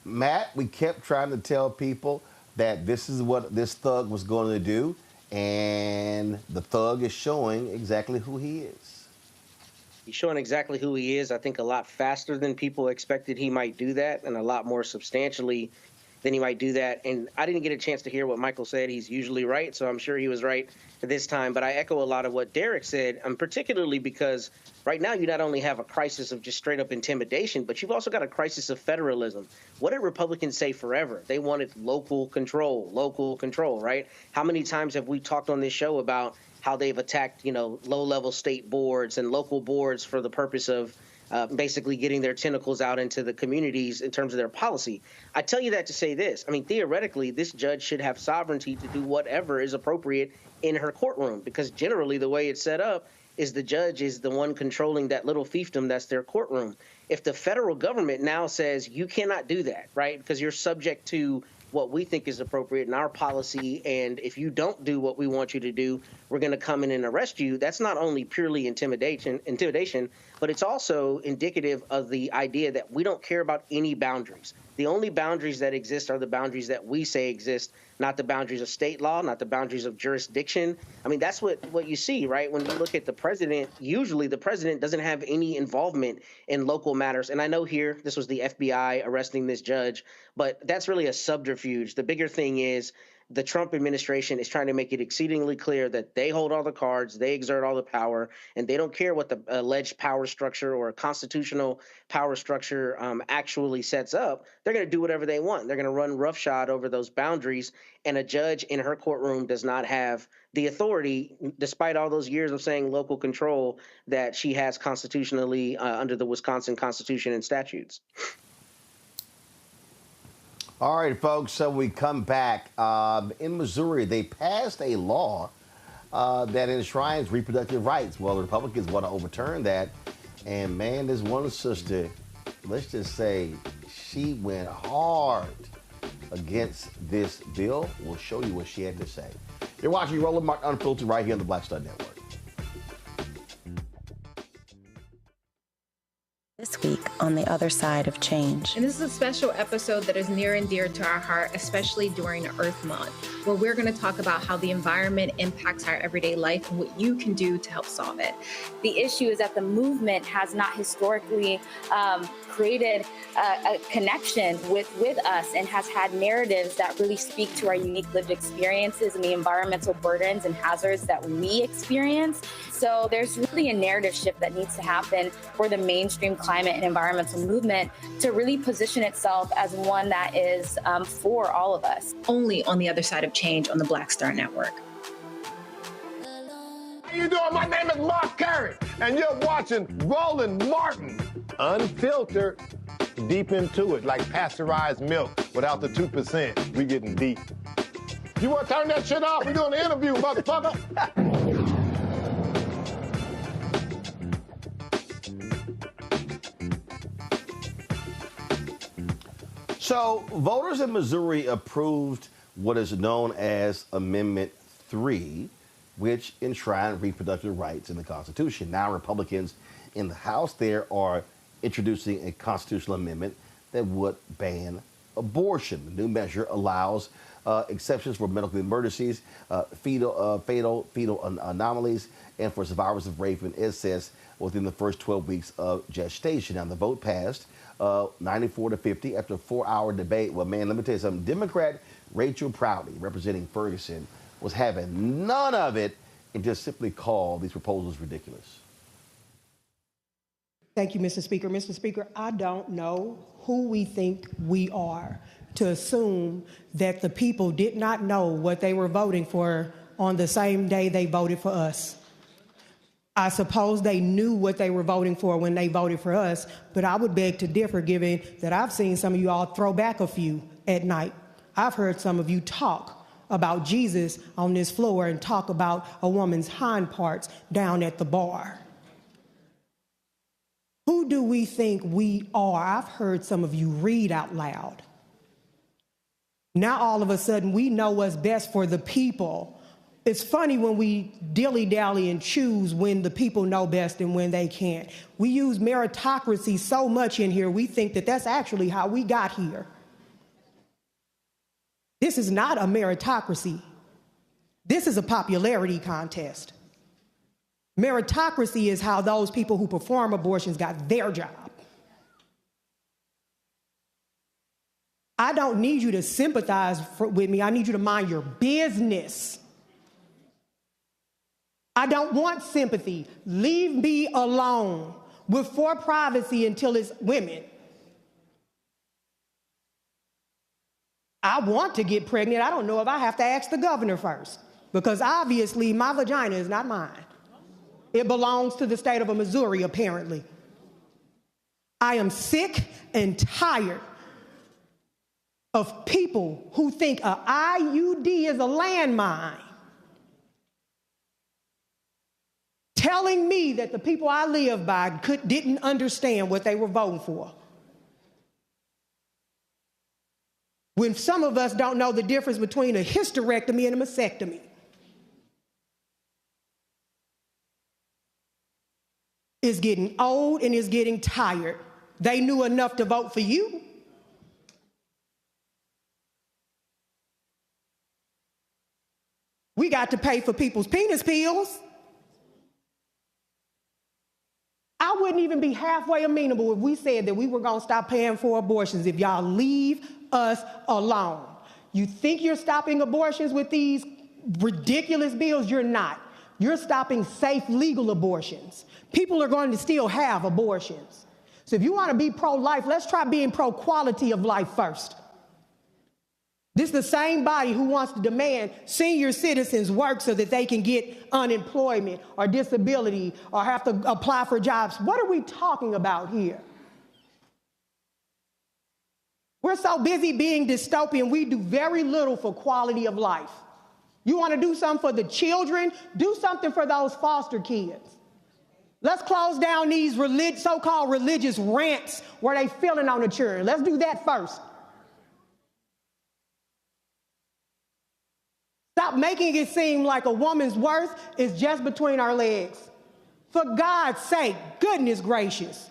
S2: Matt, we kept trying to tell people that this is what this thug was going to do, and the thug is showing exactly who he is.
S19: He's showing exactly who he is, I think, a lot faster than people expected he might do that, and a lot more substantially than he might do that. And I didn't get a chance to hear what Michael said. He's usually right, so I'm sure he was right this time. But I echo a lot of what Derek said, particularly because right now you not only have a crisis of just straight up intimidation, but you've also got a crisis of federalism. What did Republicans say forever? They wanted local control, right? How many times have we talked on this show about how they've attacked, low-level state boards and local boards for the purpose of basically getting their tentacles out into the communities in terms of their policy? I tell you that to say this. I mean, theoretically, this judge should have sovereignty to do whatever is appropriate in her courtroom, because generally the way it's set up is the judge is the one controlling that little fiefdom that's their courtroom. If the federal government now says you cannot do that, right, because you're subject to what we think is appropriate in our policy, and if you don't do what we want you to do, we're going to come in and arrest you, that's not only purely intimidation, but it's also indicative of the idea that we don't care about any boundaries. The only boundaries that exist are the boundaries that we say exist, not the boundaries of state law, not the boundaries of jurisdiction. I mean, that's what you see, right? When you look at the president, usually the president doesn't have any involvement in local matters. And I know here, this was the FBI arresting this judge, but that's really a subterfuge. The bigger thing is the Trump administration is trying to make it exceedingly clear that they hold all the cards, they exert all the power, and they don't care what the alleged power structure or constitutional power structure actually sets up. They're going to do whatever they want. They're going to run roughshod over those boundaries, and a judge in her courtroom does not have the authority, despite all those years of saying local control, that she has constitutionally under the Wisconsin Constitution and statutes.
S2: All right, folks, so we come back. In Missouri, they passed a law that enshrines reproductive rights. Well, the Republicans want to overturn that. And, man, this one sister, let's just say, she went hard against this bill. We'll show you what she had to say. You're watching Roland Martin Unfiltered right here on the Black Star Network.
S21: This week on the other side of change.
S9: And this is a special episode that is near and dear to our heart, especially during Earth Month, where we're going to talk about how the environment impacts our everyday life and what you can do to help solve it.
S22: The issue is that the movement has not historically created a connection with us and has had narratives that really speak to our unique lived experiences and the environmental burdens and hazards that we experience. So there's really a narrative shift that needs to happen for the mainstream climate and environmental movement to really position itself as one that is for all of us.
S9: Only on the other side of change on the Black Star Network.
S1: How you doing? My name is Mark Carey, and you're watching Roland Martin Unfiltered. Deep into it, like pasteurized milk without the 2%. We getting deep. You want to turn that shit off? We're doing an interview, motherfucker.
S2: So, voters in Missouri approved what is known as Amendment 3, which enshrined reproductive rights in the Constitution. Now, Republicans in the House there are introducing a constitutional amendment that would ban abortion. The new measure allows exceptions for medical emergencies, fatal anomalies, and for survivors of rape and incest within the first 12 weeks of gestation. Now, the vote passed 94-50 after a 4-hour debate. Well, man, let me tell you something. Democrat Rachel Prouty, representing Ferguson, was having none of it and just simply called these proposals ridiculous.
S4: Thank you, Mr. Speaker. Mr. Speaker, I don't know who we think we are. to assume that the people did not know what they were voting for on the same day they voted for us. I suppose they knew what they were voting for when they voted for us, but I would beg to differ, given that I've seen some of you all throw back a few at night. I've heard some of you talk about Jesus on this floor and talk about a woman's hind parts down at the bar. Who do we think we are? I've heard some of you read out loud. Now all of a sudden we know what's best for the people. It's funny when we dilly-dally and choose when the people know best and when they can't. We use meritocracy so much in here, we think that that's actually how we got here. This is not a meritocracy. This is a popularity contest. Meritocracy is how those people who perform abortions got their job. I don't need you to sympathize with me. I need you to mind your business. I don't want sympathy. Leave me alone for privacy until it's women. I want to get pregnant. I don't know if I have to ask the governor first, because obviously my vagina is not mine. It belongs to the state of Missouri, apparently. I am sick and tired of people who think an IUD is a landmine, telling me that the people I live by didn't understand what they were voting for. When some of us don't know the difference between a hysterectomy and a mastectomy. It's getting old and it's getting tired. They knew enough to vote for you. We got to pay for people's penis pills. I wouldn't even be halfway amenable if we said that we were going to stop paying for abortions if y'all leave us alone. You think you're stopping abortions with these ridiculous bills? You're not. You're stopping safe, legal abortions. People are going to still have abortions. So if you want to be pro-life, let's try being pro-quality of life first. This is the same body who wants to demand senior citizens work so that they can get unemployment or disability or have to apply for jobs. What are we talking about here? We're so busy being dystopian, we do very little for quality of life. You want to do something for the children? Do something for those foster kids. Let's close down these so-called religious rants where they feeling on the children. Let's do that first. Stop making it seem like a woman's worth is just between her legs. For God's sake, goodness gracious.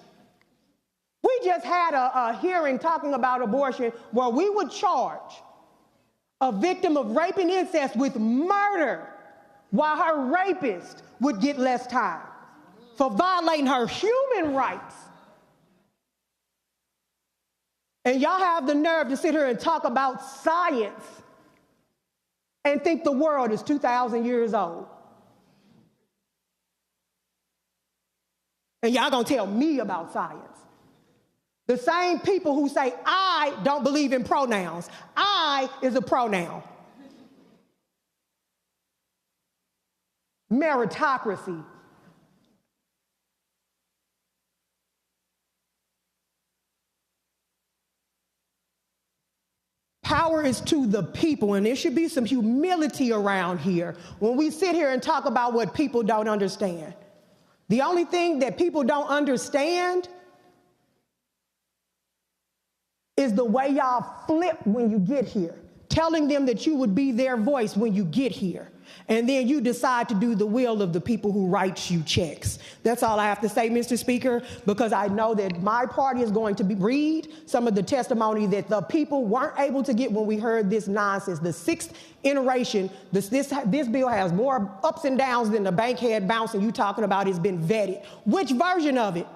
S4: We just had a hearing talking about abortion where we would charge a victim of rape and incest with murder while her rapist would get less time for violating her human rights. And y'all have the nerve to sit here and talk about science and think the world is 2,000 years old. And y'all gonna tell me about science. The same people who say, I don't believe in pronouns. I is a pronoun. Meritocracy. Power is to the people, and there should be some humility around here when we sit here and talk about what people don't understand. The only thing that people don't understand is the way y'all flip when you get here, telling them that you would be their voice when you get here. And then you decide to do the will of the people who write you checks. That's all I have to say, Mr. Speaker, because I know that my party is going to read some of the testimony that the people weren't able to get when we heard this nonsense. The sixth iteration, this bill has more ups and downs than the bankhead bouncing you talking about has been vetted. Which version of it?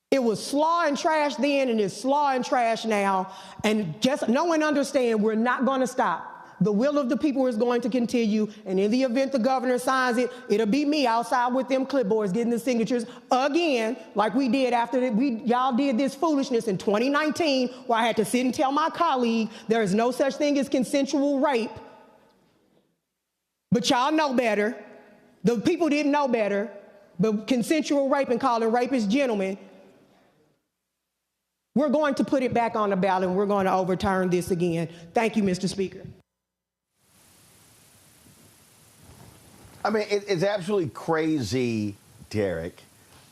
S4: It was slaw and trash then and it's slaw and trash now. And just no one understand we're not going to stop. The will of the people is going to continue, and in the event the governor signs it, it'll be me outside with them clipboards getting the signatures again, like we did after y'all did this foolishness in 2019, where I had to sit and tell my colleague there is no such thing as consensual rape. But y'all know better. The people didn't know better, but consensual rape and calling rapists gentlemen. We're going to put it back on the ballot, and we're going to overturn this again. Thank you, Mr. Speaker.
S14: I mean, it's absolutely crazy, Derek,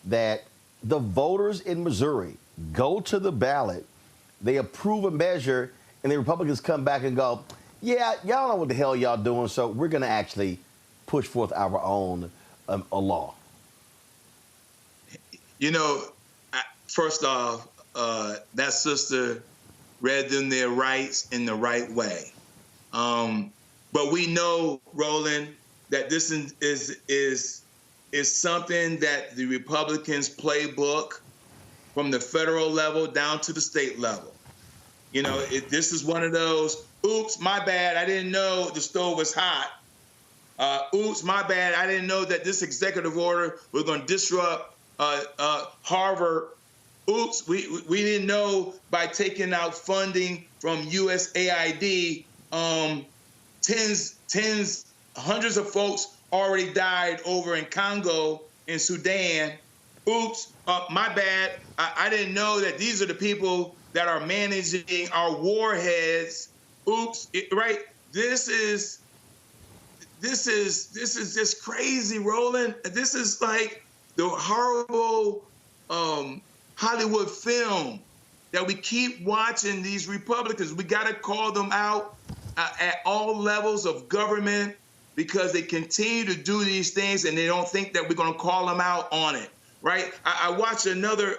S14: that the voters in Missouri go to the ballot, they approve a measure, and the Republicans come back and go, yeah, y'all know what the hell y'all doing, so we're going to actually push forth our own a law.
S18: You know, first off, that sister read them their rights in the right way. But we know, Roland, that this is something that the Republicans playbook from the federal level down to the state level. You know, this is one of those, oops, my bad, I didn't know the stove was hot. Oops, my bad, I didn't know that this executive order was going to disrupt Harvard. Oops, we didn't know by taking out funding from USAID, hundreds of folks already died over in Congo and Sudan. Oops, my bad. I didn't know that these are the people that are managing our warheads. Oops, right? This is just crazy, Roland. This is like the horrible Hollywood film that we keep watching these Republicans. We got to call them out at all levels of government because they continue to do these things and they don't think that we're going to call them out on it, right? I watched another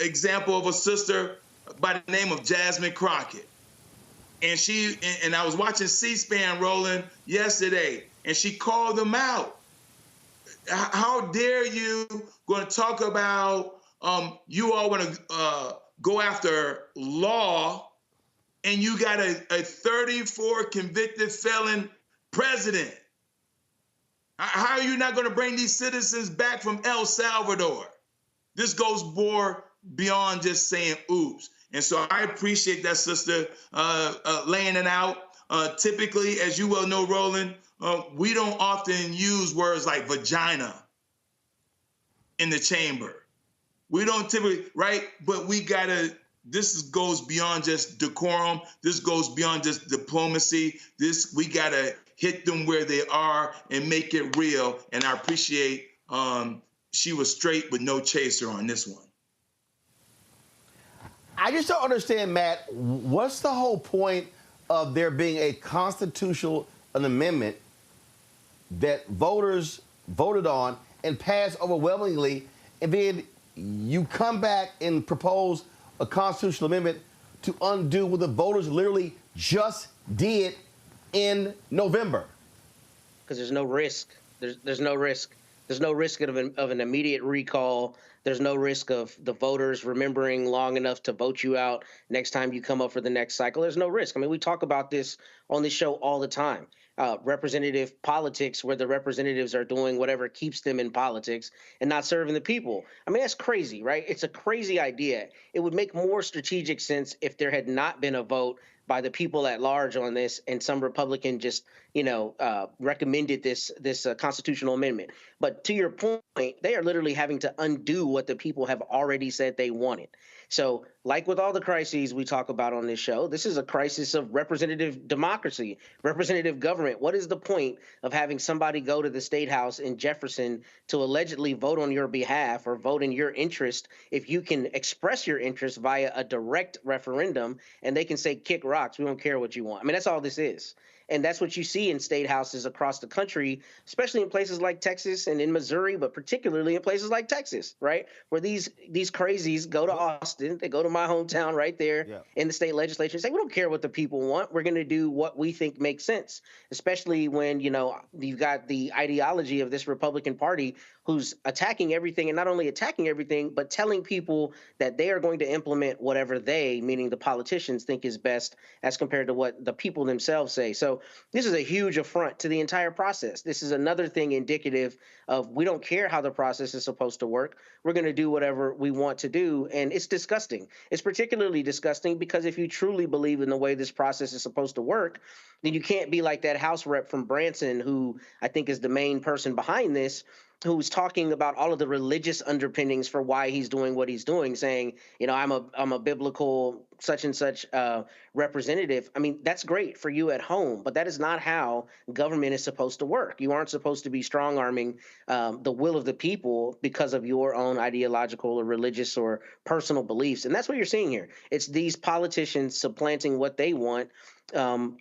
S18: example of a sister by the name of Jasmine Crockett. And I was watching C-SPAN, Roland, yesterday, and she called them out. How dare you going to talk about you all want to go after law, and you got a 34 convicted felon president. How are you not going to bring these citizens back from El Salvador? This goes more beyond just saying oops. And so I appreciate that sister laying it out. Typically, as you well know, Roland, we don't often use words like vagina in the chamber. We don't typically, right? But we gotta, goes beyond just decorum. This goes beyond just diplomacy. We gotta hit them where they are and make it real. And I appreciate she was straight with no chaser on this one.
S14: I just don't understand, Matt, what's the whole point of there being a constitutional amendment that voters voted on and passed overwhelmingly, and then you come back and propose a constitutional amendment to undo what the voters literally just did in November?
S19: Because there's no risk. There's no risk. There's no risk of an immediate recall. There's no risk of the voters remembering long enough to vote you out next time you come up for the next cycle. There's no risk. I mean, we talk about this on this show all the time. Representative politics, where the representatives are doing whatever keeps them in politics and not serving the people. I mean, that's crazy, right? It's a crazy idea. It would make more strategic sense if there had not been a vote by the people at large on this, and some Republican just, recommended this constitutional amendment. But to your point, they are literally having to undo what the people have already said they wanted. So, like with all the crises we talk about on this show, this is a crisis of representative democracy, representative government. What is the point of having somebody go to the State House in Jefferson to allegedly vote on your behalf or vote in your interest if you can express your interest via a direct referendum and they can say, kick rocks, we don't care what you want? I mean, that's all this is. And that's what you see in state houses across the country, especially in places like Texas and in Missouri, but particularly in places like Texas, right? Where these crazies go to Austin, they go to my hometown right there in the state legislature and say, we don't care what the people want. We're going to do what we think makes sense, especially when, you've got the ideology of this Republican Party who's attacking everything, and not only attacking everything, but telling people that they are going to implement whatever they, meaning the politicians, think is best as compared to what the people themselves say. So this is a huge affront to the entire process. This is another thing indicative of we don't care how the process is supposed to work. We're going to do whatever we want to do, and it's disgusting. It's particularly disgusting because if you truly believe in the way this process is supposed to work, then you can't be like that House rep from Branson, who I think is the main person behind this, who's talking about all of the religious underpinnings for why he's doing what he's doing, saying, I'm a biblical such and such representative. I mean, that's great for you at home, but that is not how government is supposed to work. You aren't supposed to be strong-arming the will of the people because of your own ideological or religious or personal beliefs. And that's what you're seeing here. It's these politicians supplanting what they want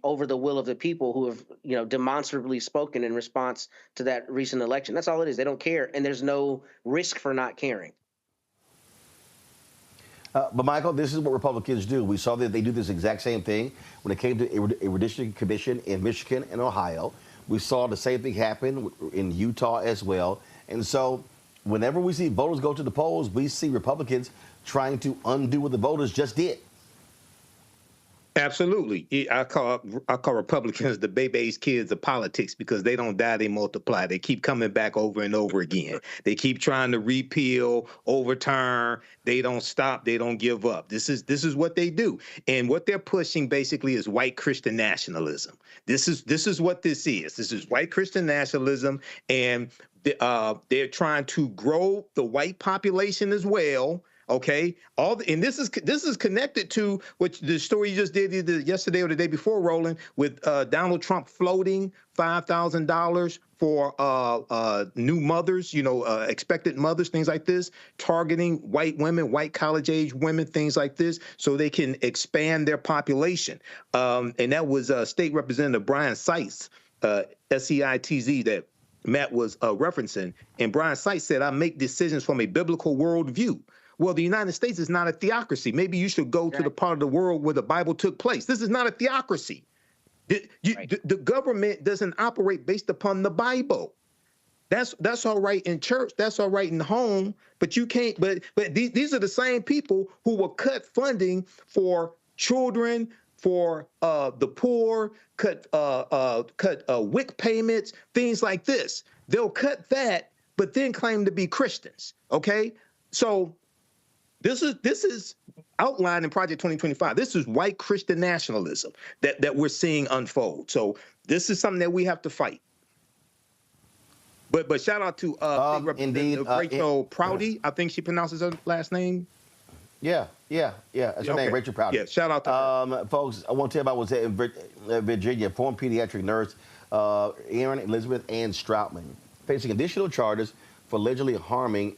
S19: over the will of the people who have, demonstrably spoken in response to that recent election. That's all it is. They don't care, and there's no risk for not caring.
S14: But Michael, this is what Republicans do. We saw that they do this exact same thing when it came to a redistricting commission in Michigan and Ohio. We saw the same thing happen in Utah as well. And so whenever we see voters go to the polls, we see Republicans trying to undo what the voters just did.
S20: Absolutely. I call Republicans the baby's kids of politics because they don't die, they multiply. They keep coming back over and over again. They keep trying to repeal, overturn. They don't stop. They don't give up. This is what they do. And what they're pushing basically is white Christian nationalism. This is what this is. This is white Christian nationalism, and they're trying to grow the white population as well. Okay, and this is connected to what the story you just did either yesterday or the day before, Roland, with Donald Trump floating $5,000 for new mothers, expected mothers, things like this, targeting white women, white college-age women, things like this, so they can expand their population. And that was State Representative Brian Seitz, SEITZ, that Matt was referencing. And Brian Seitz said, "I make decisions from a biblical worldview." Well, the United States is not a theocracy. Maybe you should go to the part of the world where the Bible took place. This is not a theocracy. The government doesn't operate based upon the Bible. That's all right in church. That's all right in home. But you can't. But these are the same people who will cut funding for children, for the poor, cut WIC payments, things like this. They'll cut that, but then claim to be Christians. Okay, so. This is outlined in Project 2025. This is white Christian nationalism that we're seeing unfold. So this is something that we have to fight. But shout out to Rachel Prouty. I think she pronounces her last name.
S14: Yeah. That's her name, Rachel Prouty.
S20: Yeah, shout out to her.
S14: Folks, I want to tell you about what's in Virginia. Former pediatric nurse Erin Elizabeth Ann Stroutman facing additional charges for allegedly harming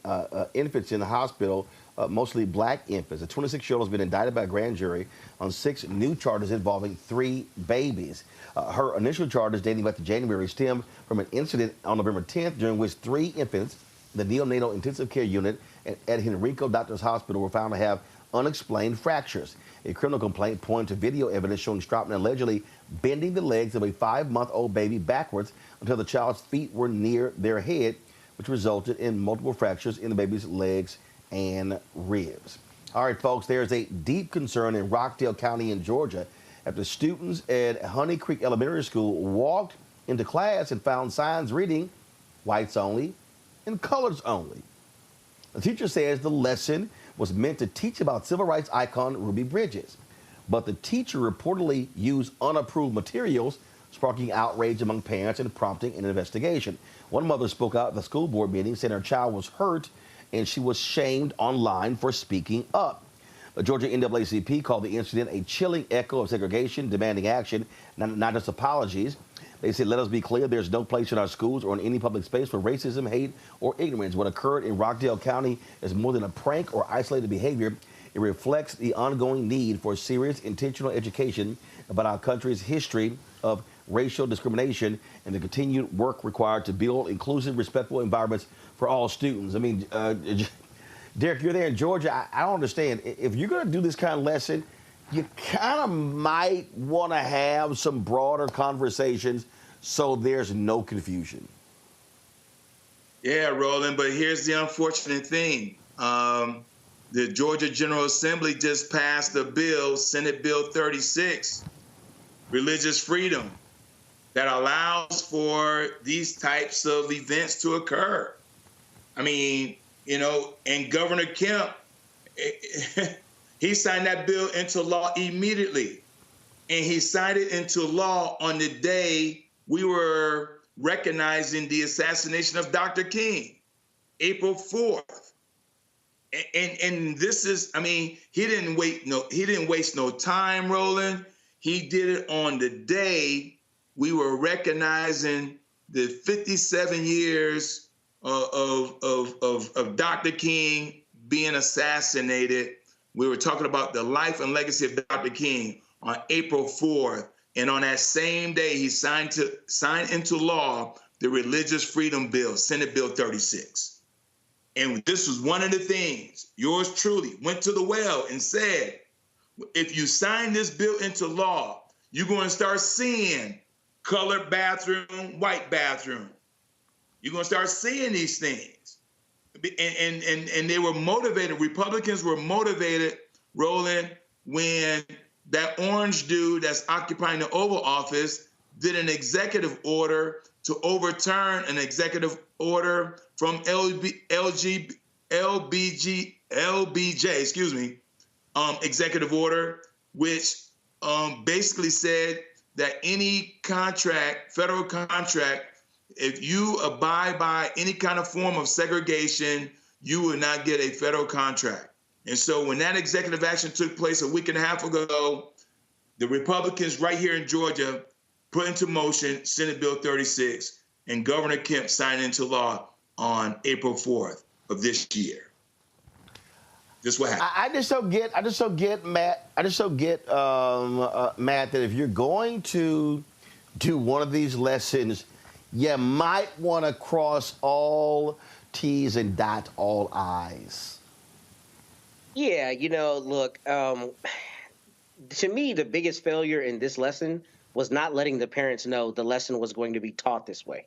S14: infants in the hospital. Mostly black infants. A 26-year-old has been indicted by a grand jury on 6 new charges involving 3 babies. Her initial charges dating back to January stem from an incident on November 10th during which 3 infants in the neonatal intensive care unit at Henrico Doctors Hospital were found to have unexplained fractures. A criminal complaint pointed to video evidence showing Stroutman allegedly bending the legs of a 5-month-old baby backwards until the child's feet were near their head, which resulted in multiple fractures in the baby's legs and ribs. All right, folks, there's a deep concern in Rockdale County in Georgia after students at Honey Creek Elementary School walked into class and found signs reading whites only and colors only. The teacher says the lesson was meant to teach about civil rights icon Ruby Bridges, but the teacher reportedly used unapproved materials, sparking outrage among parents and prompting an investigation. One mother spoke out at the school board meeting, saying her child was hurt and she was shamed online for speaking up. The Georgia NAACP called the incident a chilling echo of segregation, demanding action, not just apologies. They said, "Let us be clear, there's no place in our schools or in any public space for racism, hate, or ignorance. What occurred in Rockdale County is more than a prank or isolated behavior. It reflects the ongoing need for serious, intentional education about our country's history of racial discrimination and the continued work required to build inclusive, respectful environments for all students." I mean, Derek, you're there in Georgia. I don't understand. If you're going to do this kind of lesson, you kind of might want to have some broader conversations so there's no confusion.
S18: Yeah, Roland, but here's the unfortunate thing. The Georgia General Assembly just passed a bill, Senate Bill 36, religious freedom, that allows for these types of events to occur. I mean, you know, and Governor Kemp, he signed that bill into law immediately. And he signed it into law on the day we were recognizing the assassination of Dr. King, April 4th. And this is, I mean, he didn't waste no time, Roland. He did it on the day we were recognizing the 57 years of Dr. King being assassinated. We were talking about the life and legacy of Dr. King on April 4th. And on that same day, he signed into law the Religious Freedom Bill, Senate Bill 36. And this was one of the things, yours truly went to the well and said, if you sign this bill into law, you're going to start seeing colored bathroom, white bathroom. You're going to start seeing these things. And they were motivated, Republicans were motivated, Roland, when that orange dude that's occupying the Oval Office did an executive order to overturn an executive order from LBJ, executive order, which basically said that any contract, federal contract, if you abide by any kind of form of segregation, you will not get a federal contract. And so when that executive action took place a week and a half ago, the Republicans right here in Georgia put into motion Senate Bill 36, and Governor Kemp signed into law on April 4th of this year. This is what happened.
S2: I just don't get, Matt, Matt, that if you're going to do one of these lessons, you might want to cross all T's and dot all I's.
S19: Yeah, you know, look, to me, the biggest failure in this lesson was not letting the parents know the lesson was going to be taught this way.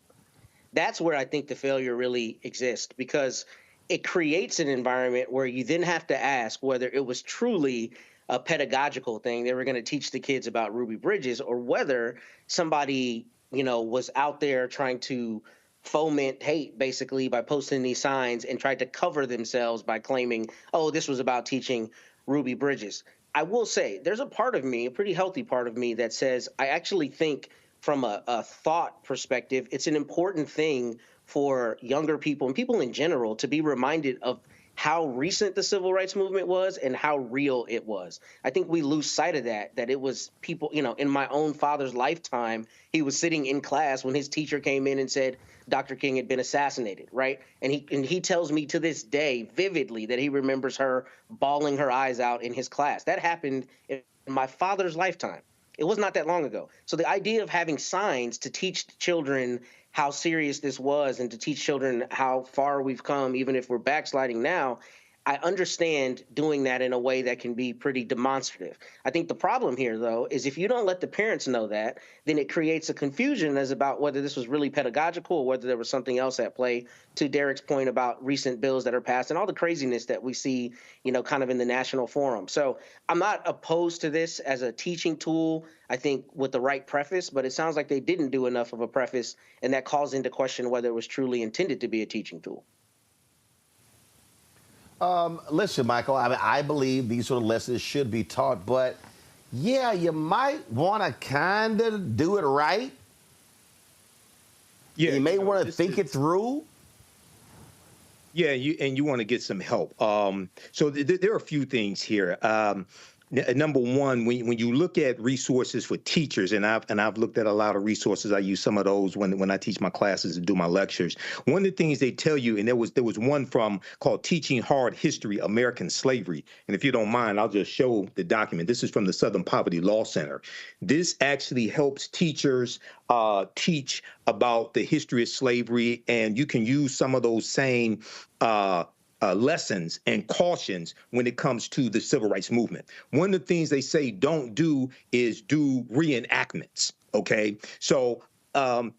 S19: That's where I think the failure really exists, because it creates an environment where you then have to ask whether it was truly a pedagogical thing they were going to teach the kids about Ruby Bridges, or whether somebody, you know, was out there trying to foment hate basically by posting these signs and tried to cover themselves by claiming, oh, this was about teaching Ruby Bridges. I will say there's a part of me, a pretty healthy part of me, that says I actually think from a thought perspective, it's an important thing for younger people and people in general to be reminded of how recent the civil rights movement was and how real it was. I think we lose sight of that it was people, you know, in my own father's lifetime, he was sitting in class when his teacher came in and said Dr. King had been assassinated, right? And he tells me to this day vividly that he remembers her bawling her eyes out in his class. That happened in my father's lifetime. It was not that long ago. So the idea of having signs to teach children how serious this was and to teach children how far we've come, even if we're backsliding now, I understand doing that in a way that can be pretty demonstrative. I think the problem here, though, is if you don't let the parents know that, then it creates a confusion as about whether this was really pedagogical or whether there was something else at play, to Derek's point about recent bills that are passed and all the craziness that we see, you know, kind of in the national forum. So I'm not opposed to this as a teaching tool, I think, with the right preface, but it sounds like they didn't do enough of a preface, and that calls into question whether it was truly intended to be a teaching tool.
S2: Listen, Michael, I believe these sort of lessons should be taught, but yeah, you might want to kind of do it right.
S20: Yeah,
S2: you may want to think it through.
S20: Yeah, you want to get some help. So there are a few things here. Number one, when you look at resources for teachers, and I've looked at a lot of resources. I use some of those when I teach my classes and do my lectures. One of the things they tell you, and there was one called Teaching Hard History, American Slavery. And if you don't mind, I'll just show the document. This is from the Southern Poverty Law Center. This actually helps teachers teach about the history of slavery, and you can use some of those same lessons and cautions when it comes to the civil rights movement. One of the things they say don't do is do reenactments, okay? So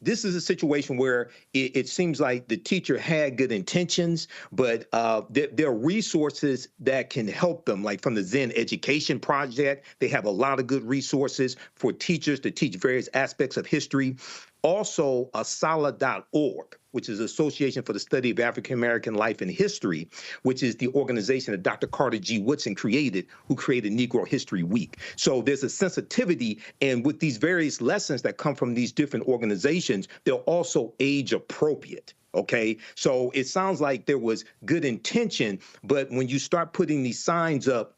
S20: this is a situation where it seems like the teacher had good intentions, but there are resources that can help them, like from the Zen Education Project. They have a lot of good resources for teachers to teach various aspects of history. Also, ASALA.org, which is Association for the Study of African American Life and History, which is the organization that Dr. Carter G. Woodson created, who created Negro History Week. So there's a sensitivity, and with these various lessons that come from these different organizations, they're also age appropriate. Okay, so it sounds like there was good intention, but when you start putting these signs up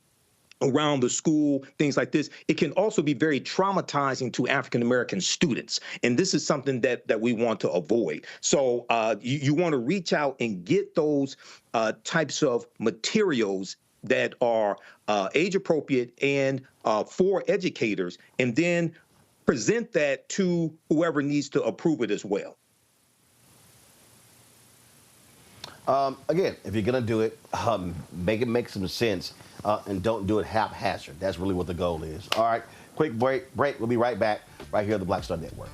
S20: around the school, things like this, it can also be very traumatizing to African-American students. And this is something that we want to avoid. So you want to reach out and get those types of materials that are age appropriate and for educators, and then present that to whoever needs to approve it as well.
S2: Again, if you're going to do it, make it make some sense and don't do it haphazard. That's really what the goal is. All right, quick break. We'll be right back right here on the Black Star Network.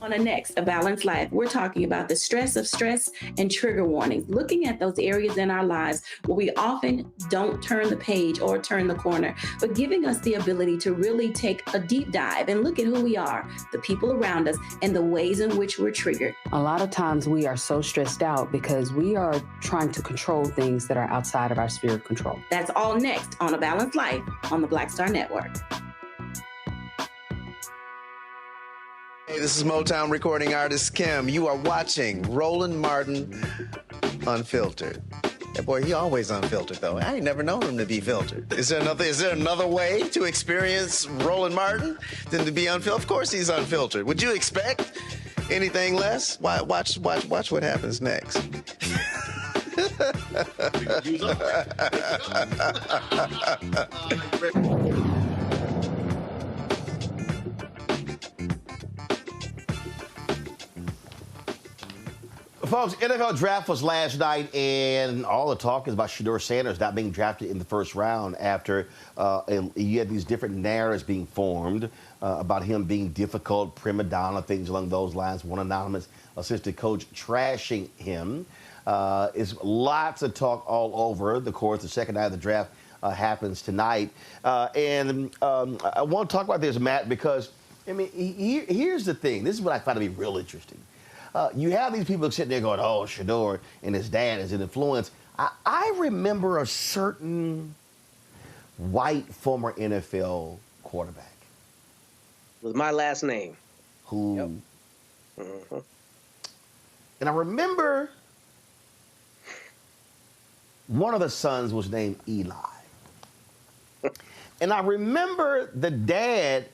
S5: On the next, A Balanced Life, we're talking about the stress of stress and trigger warnings, looking at those areas in our lives where we often don't turn the page or turn the corner, but giving us the ability to really take a deep dive and look at who we are, the people around us, and the ways in which we're triggered.
S6: A lot of times we are so stressed out because we are trying to control things that are outside of our sphere of control.
S5: That's all next on A Balanced Life on the Black Star Network.
S8: Hey, this is Motown recording artist Kim. You are watching Roland Martin Unfiltered. That boy, he always unfiltered though. I ain't never known him to be filtered. Is there another way to experience Roland Martin than to be unfiltered? Of course he's unfiltered. Would you expect anything less? Watch what happens next.
S2: Folks, NFL draft was last night, and all the talk is about Shedeur Sanders not being drafted in the first round after you had these different narratives being formed about him being difficult, prima donna, things along those lines. One anonymous assistant coach trashing him. Is lots of talk all over the course. The second night of the draft happens tonight. And I want to talk about this, Matt, because, I mean, here's the thing. This is what I find to be real interesting. You have these people sitting there going, oh, Shedeur and his dad is an influence. I remember a certain white former NFL quarterback.
S19: With my last name.
S2: Who?
S19: Yep. Mm-hmm.
S2: And I remember one of the sons was named Eli. And I remember the dad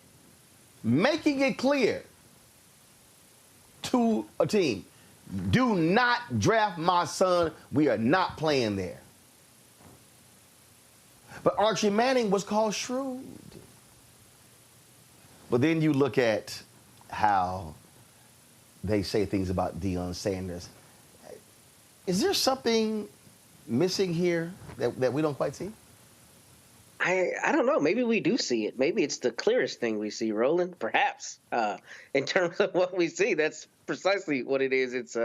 S2: making it clear to a team, do not draft my son. We are not playing there. But Archie Manning was called shrewd. But then you look at how they say things about Deion Sanders. Is there something missing here that we don't quite see?
S19: I don't know. Maybe we do see it. Maybe it's the clearest thing we see, Roland. Perhaps in terms of what we see, that's precisely what it is. It's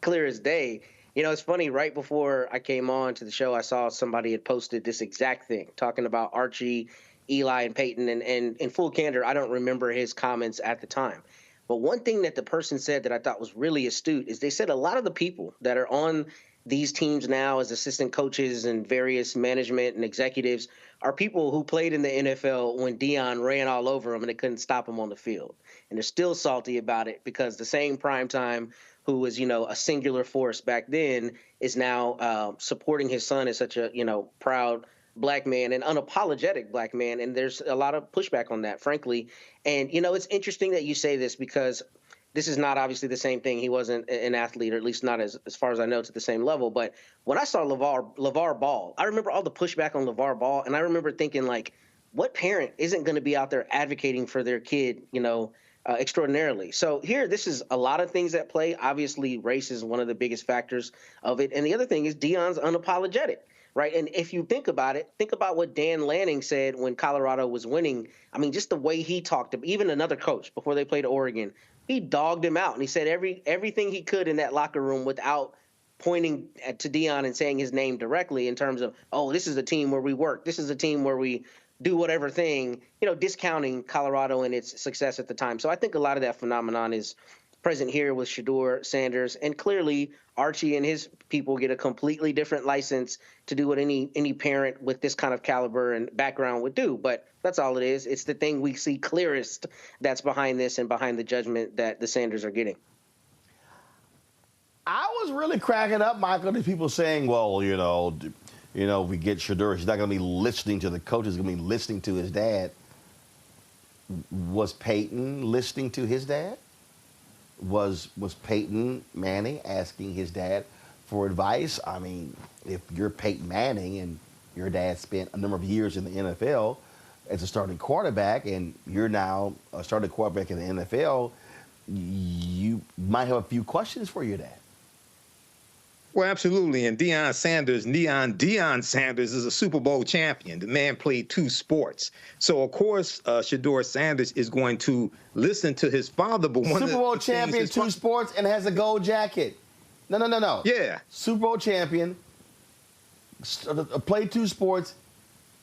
S19: clear as day. You know, it's funny. Right before I came on to the show, I saw somebody had posted this exact thing, talking about Archie, Eli, and Peyton. And in full candor, I don't remember his comments at the time. But one thing that the person said that I thought was really astute is they said a lot of the people that are on these teams now as assistant coaches and various management and executives are people who played in the NFL when Deion ran all over them and they couldn't stop him on the field. And they're still salty about it because the same primetime who was, you know, a singular force back then is now supporting his son as such a, you know, proud black man and unapologetic black man. And there's a lot of pushback on that, frankly. And, you know, it's interesting that you say this because this is not obviously the same thing. He wasn't an athlete, or at least not as far as I know to the same level. But when I saw LeVar Ball, I remember all the pushback on LeVar Ball. And I remember thinking, like, what parent isn't going to be out there advocating for their kid, you know, extraordinarily. So here, this is a lot of things at play. Obviously, race is one of the biggest factors of it. And the other thing is Deion's unapologetic, right? And if you think about it, think about what Dan Lanning said when Colorado was winning. I mean, just the way he talked, even another coach before they played Oregon, he dogged him out. And he said everything he could in that locker room without pointing to Deion and saying his name directly in terms of, oh, this is a team where we work. This is a team where we do whatever thing, discounting Colorado and its success at the time. So I think a lot of that phenomenon is present here with Shedeur Sanders. And clearly, Archie and his people get a completely different license to do what any parent with this kind of caliber and background would do. But that's all it is. It's the thing we see clearest that's behind this and behind the judgment that the Sanders are getting.
S14: I was really cracking up, Michael, to people saying, well, we get Shedeur. He's not going to be listening to the coach. He's going to be listening to his dad. Was Peyton listening to his dad? Was Peyton Manning asking his dad for advice? I mean, if you're Peyton Manning and your dad spent a number of years in the NFL as a starting quarterback and you're now a starting quarterback in the NFL, you might have a few questions for your dad.
S20: Well, absolutely. And Deion Sanders is a Super Bowl champion. The man played 2 sports. So, of course, Shedeur Sanders is going to listen to his father. But one
S14: Super Bowl champion, 2 sports, and has a gold jacket. No.
S20: Yeah.
S14: Super Bowl champion, played 2 sports.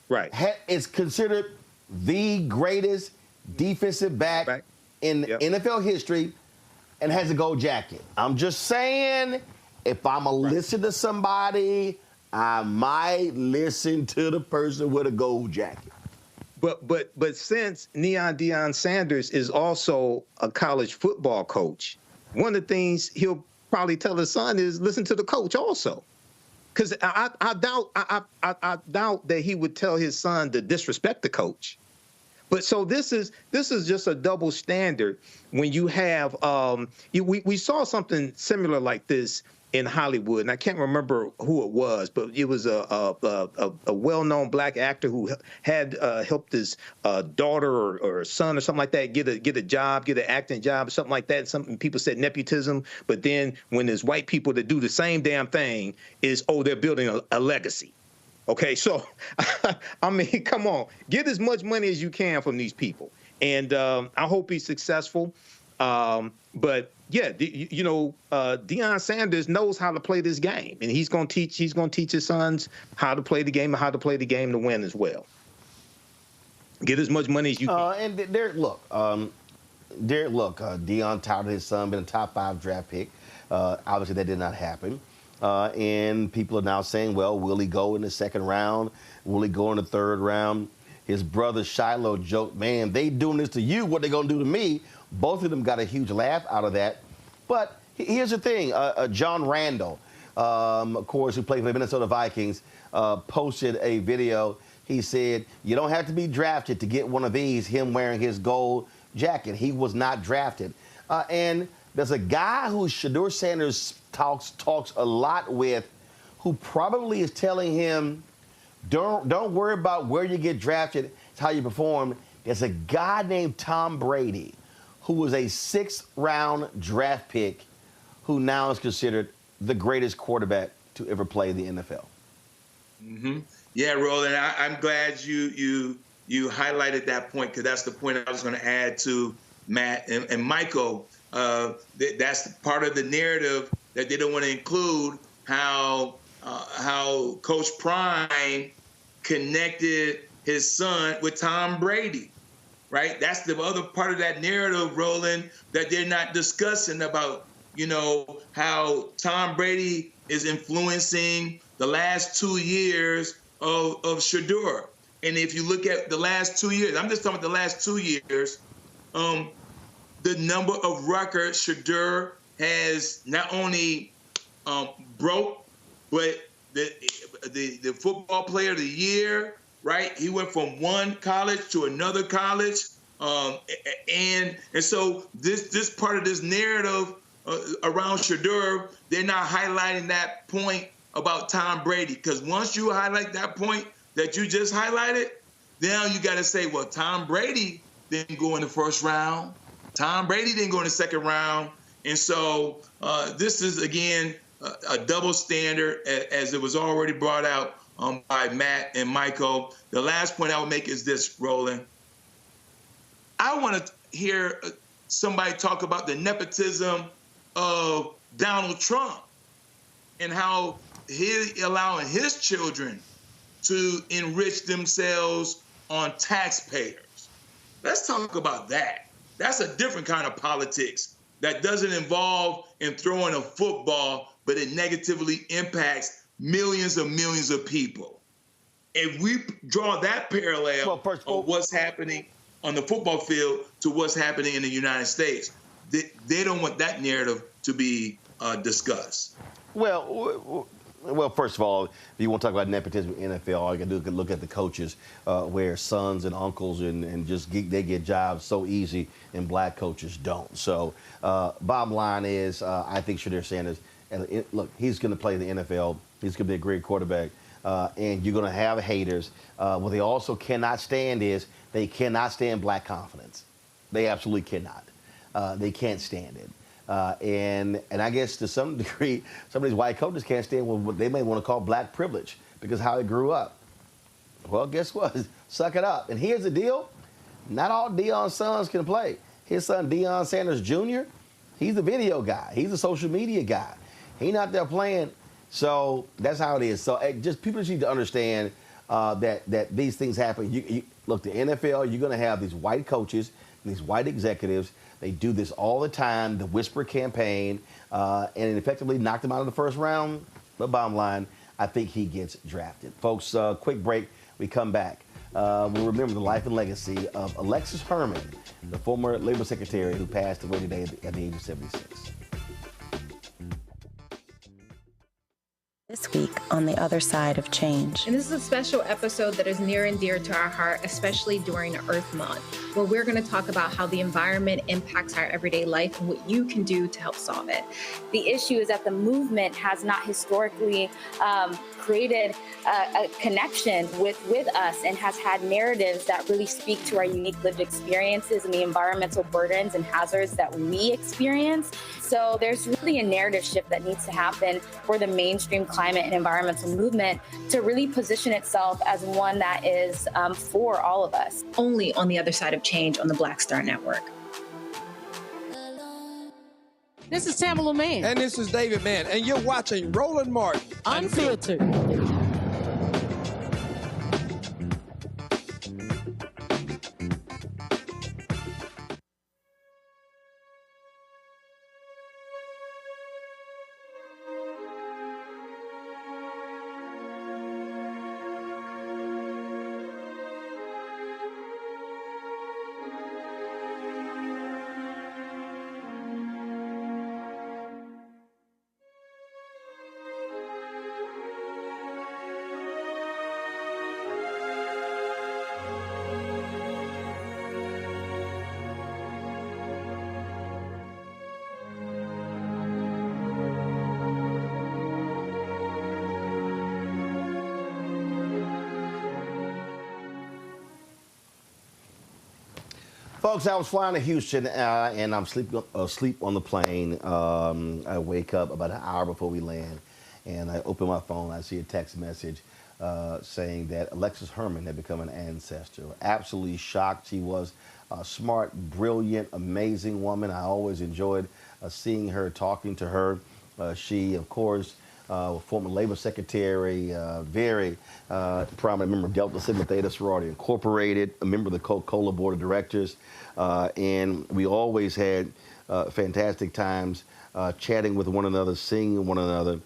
S20: Right.
S14: Is considered the greatest defensive back in NFL history and has a gold jacket. I'm just saying, if I'm going to listen to somebody, I might listen to the person with a gold jacket.
S20: But since Deion Sanders is also a college football coach, one of the things he'll probably tell his son is listen to the coach also. Because I doubt that he would tell his son to disrespect the coach. But so this is just a double standard when you have we saw something similar like this in Hollywood, and I can't remember who it was, but it was a well-known black actor who had helped his daughter or son or something like that get a job, get an acting job or something like that. Something people said nepotism, but then when there's white people that do the same damn thing, they're building a legacy. Okay, so I mean, come on, get as much money as you can from these people, and I hope he's successful. But yeah, Deion Sanders knows how to play this game, and he's going to teach his sons how to play the game and how to play the game to win as well. Get as much money as you can.
S14: And Derek, look, Deion touted his son being a top 5 draft pick. Obviously, that did not happen. And people are now saying, well, will he go in the 2nd round? Will he go in the 3rd round? His brother Shiloh joked, man, they doing this to you, what they going to do to me? Both of them got a huge laugh out of that. But here's the thing. John Randall, of course, who played for the Minnesota Vikings, posted a video. He said, you don't have to be drafted to get one of these, him wearing his gold jacket. He was not drafted. And there's a guy who Shedeur Sanders talks a lot with who probably is telling him, don't worry about where you get drafted, it's how you perform. There's a guy named Tom Brady who was a 6th-round draft pick who now is considered the greatest quarterback to ever play the NFL.
S18: Mm-hmm. Yeah, Roland, I'm glad you highlighted that point, because that's the point I was going to add to Matt and Michael. That's part of the narrative that they don't want to include, how Coach Prime connected his son with Tom Brady. Right? That's the other part of that narrative, Roland, that they're not discussing about, how Tom Brady is influencing the last 2 years of Shedeur. And if you look at the last 2 years, I'm just talking about the last 2 years, the number of records Shedeur has not only broke, but the football player of the year, right? He went from one college to another college. And so this part of this narrative around Shedeur, they're not highlighting that point about Tom Brady. Because once you highlight that point that you just highlighted, now you got to say, well, Tom Brady didn't go in the 1st round. Tom Brady didn't go in the second round. And so this is, again, a double standard, as it was already brought out by Matt and Michael. The last point I would make is this, Roland. I want to hear somebody talk about the nepotism of Donald Trump and how he's allowing his children to enrich themselves on taxpayers. Let's talk about that. That's a different kind of politics that doesn't involve in throwing a football, but it negatively impacts millions of people. If we draw that parallel of what's happening on the football field to what's happening in the United States, they don't want that narrative to be discussed.
S14: Well, first of all, if you want to talk about nepotism in the NFL, all you got to do is look at the coaches, where sons and uncles and just they get jobs so easy, and black coaches don't. So, bottom line is, I think Shadir Sanders, and look, he's going to play the NFL. He's going to be a great quarterback, and you're going to have haters. What they also cannot stand is they cannot stand black confidence. They absolutely cannot. They can't stand it. And I guess to some degree, some of these white coaches can't stand what they may want to call black privilege because of how they grew up. Well, guess what? Suck it up. And here's the deal. Not all Deion's sons can play. His son, Deion Sanders Jr., he's the video guy. He's the social media guy. He's not there playing. So that's how it is. So just people just need to understand that these things happen. Look, the NFL, you're going to have these white coaches, these white executives. They do this all the time, the whisper campaign, and it effectively knocked him out of the first round. But bottom line, I think he gets drafted. Folks, quick break. We come back. We'll remember the life and legacy of Alexis Herman, the former Labor Secretary who passed away today at the age of 76.
S21: This week on The Other Side of Change.
S9: And this is a special episode that is near and dear to our heart, especially during Earth Month, where we're going to talk about how the environment impacts our everyday life and what you can do to help solve it.
S22: The issue is that the movement has not historically created a connection with us and has had narratives that really speak to our unique lived experiences and the environmental burdens and hazards that we experience. So there's really a narrative shift that needs to happen for the mainstream climate and environmental movement to really position itself as one that is for all of us.
S9: Only on The Other Side of Change on the Black Star Network.
S7: This is Tamala Mann.
S10: And this is David Mann. And you're watching Roland Martin
S7: Unfiltered.
S14: Folks, I was flying to Houston, and I'm asleep on the plane. I wake up about an hour before we land, and I open my phone. I see a text message saying that Alexis Herman had become an ancestor. Absolutely shocked. She was a smart, brilliant, amazing woman. I always enjoyed seeing her, talking to her. She, of course, former Labor Secretary, very prominent member of Delta Sigma Theta Sorority Incorporated, a member of the Coca-Cola Board of Directors, and we always had fantastic times chatting with one another, seeing one another.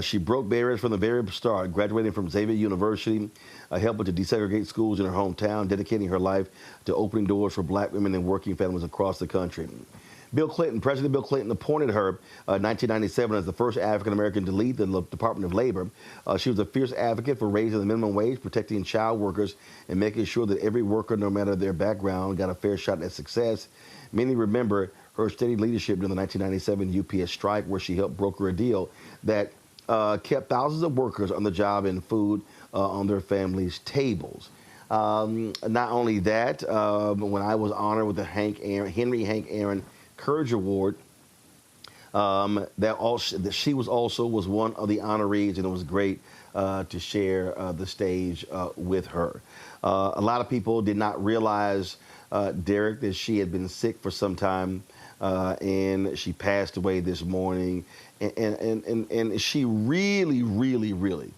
S14: She broke barriers from the very start, graduating from Xavier University, helping to desegregate schools in her hometown, dedicating her life to opening doors for black women and working families across the country. President Bill Clinton appointed her in 1997 as the first African-American to lead the Department of Labor. She was a fierce advocate for raising the minimum wage, protecting child workers, and making sure that every worker, no matter their background, got a fair shot at success. Many remember her steady leadership during the 1997 UPS strike, where she helped broker a deal that kept thousands of workers on the job and food on their families' tables. Not only that, when I was honored with the Henry Hank Aaron Courage Award, that she was one of the honorees, and it was great to share the stage with her. A lot of people did not realize, Derek, that she had been sick for some time, and she passed away this morning. And she really, really, really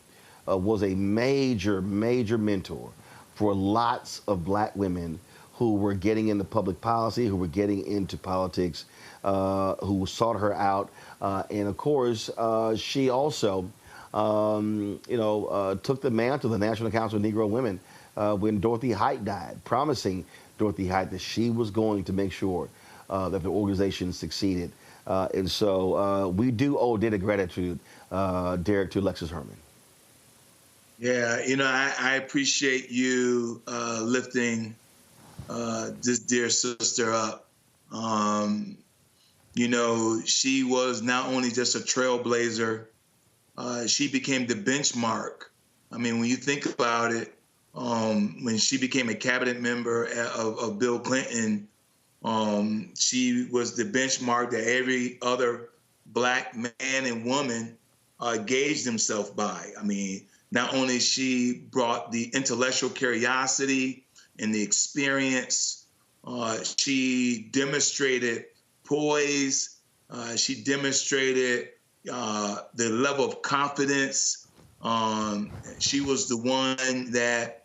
S14: was a major, major mentor for lots of black women who were getting into public policy, who were getting into politics, who sought her out. And of course, she also, took the mantle of the National Council of Negro Women when Dorothy Height died, promising Dorothy Height that she was going to make sure that the organization succeeded. And so we do owe a debt of gratitude, Derek, to Alexis Herman.
S18: Yeah, I appreciate you lifting this dear sister up. She was not only just a trailblazer, she became the benchmark. I mean, when you think about it, when she became a cabinet member of Bill Clinton, she was the benchmark that every other black man and woman gauged himself by. I mean, not only she brought the intellectual curiosity and the experience, she demonstrated poise, she demonstrated the level of confidence. She was the one that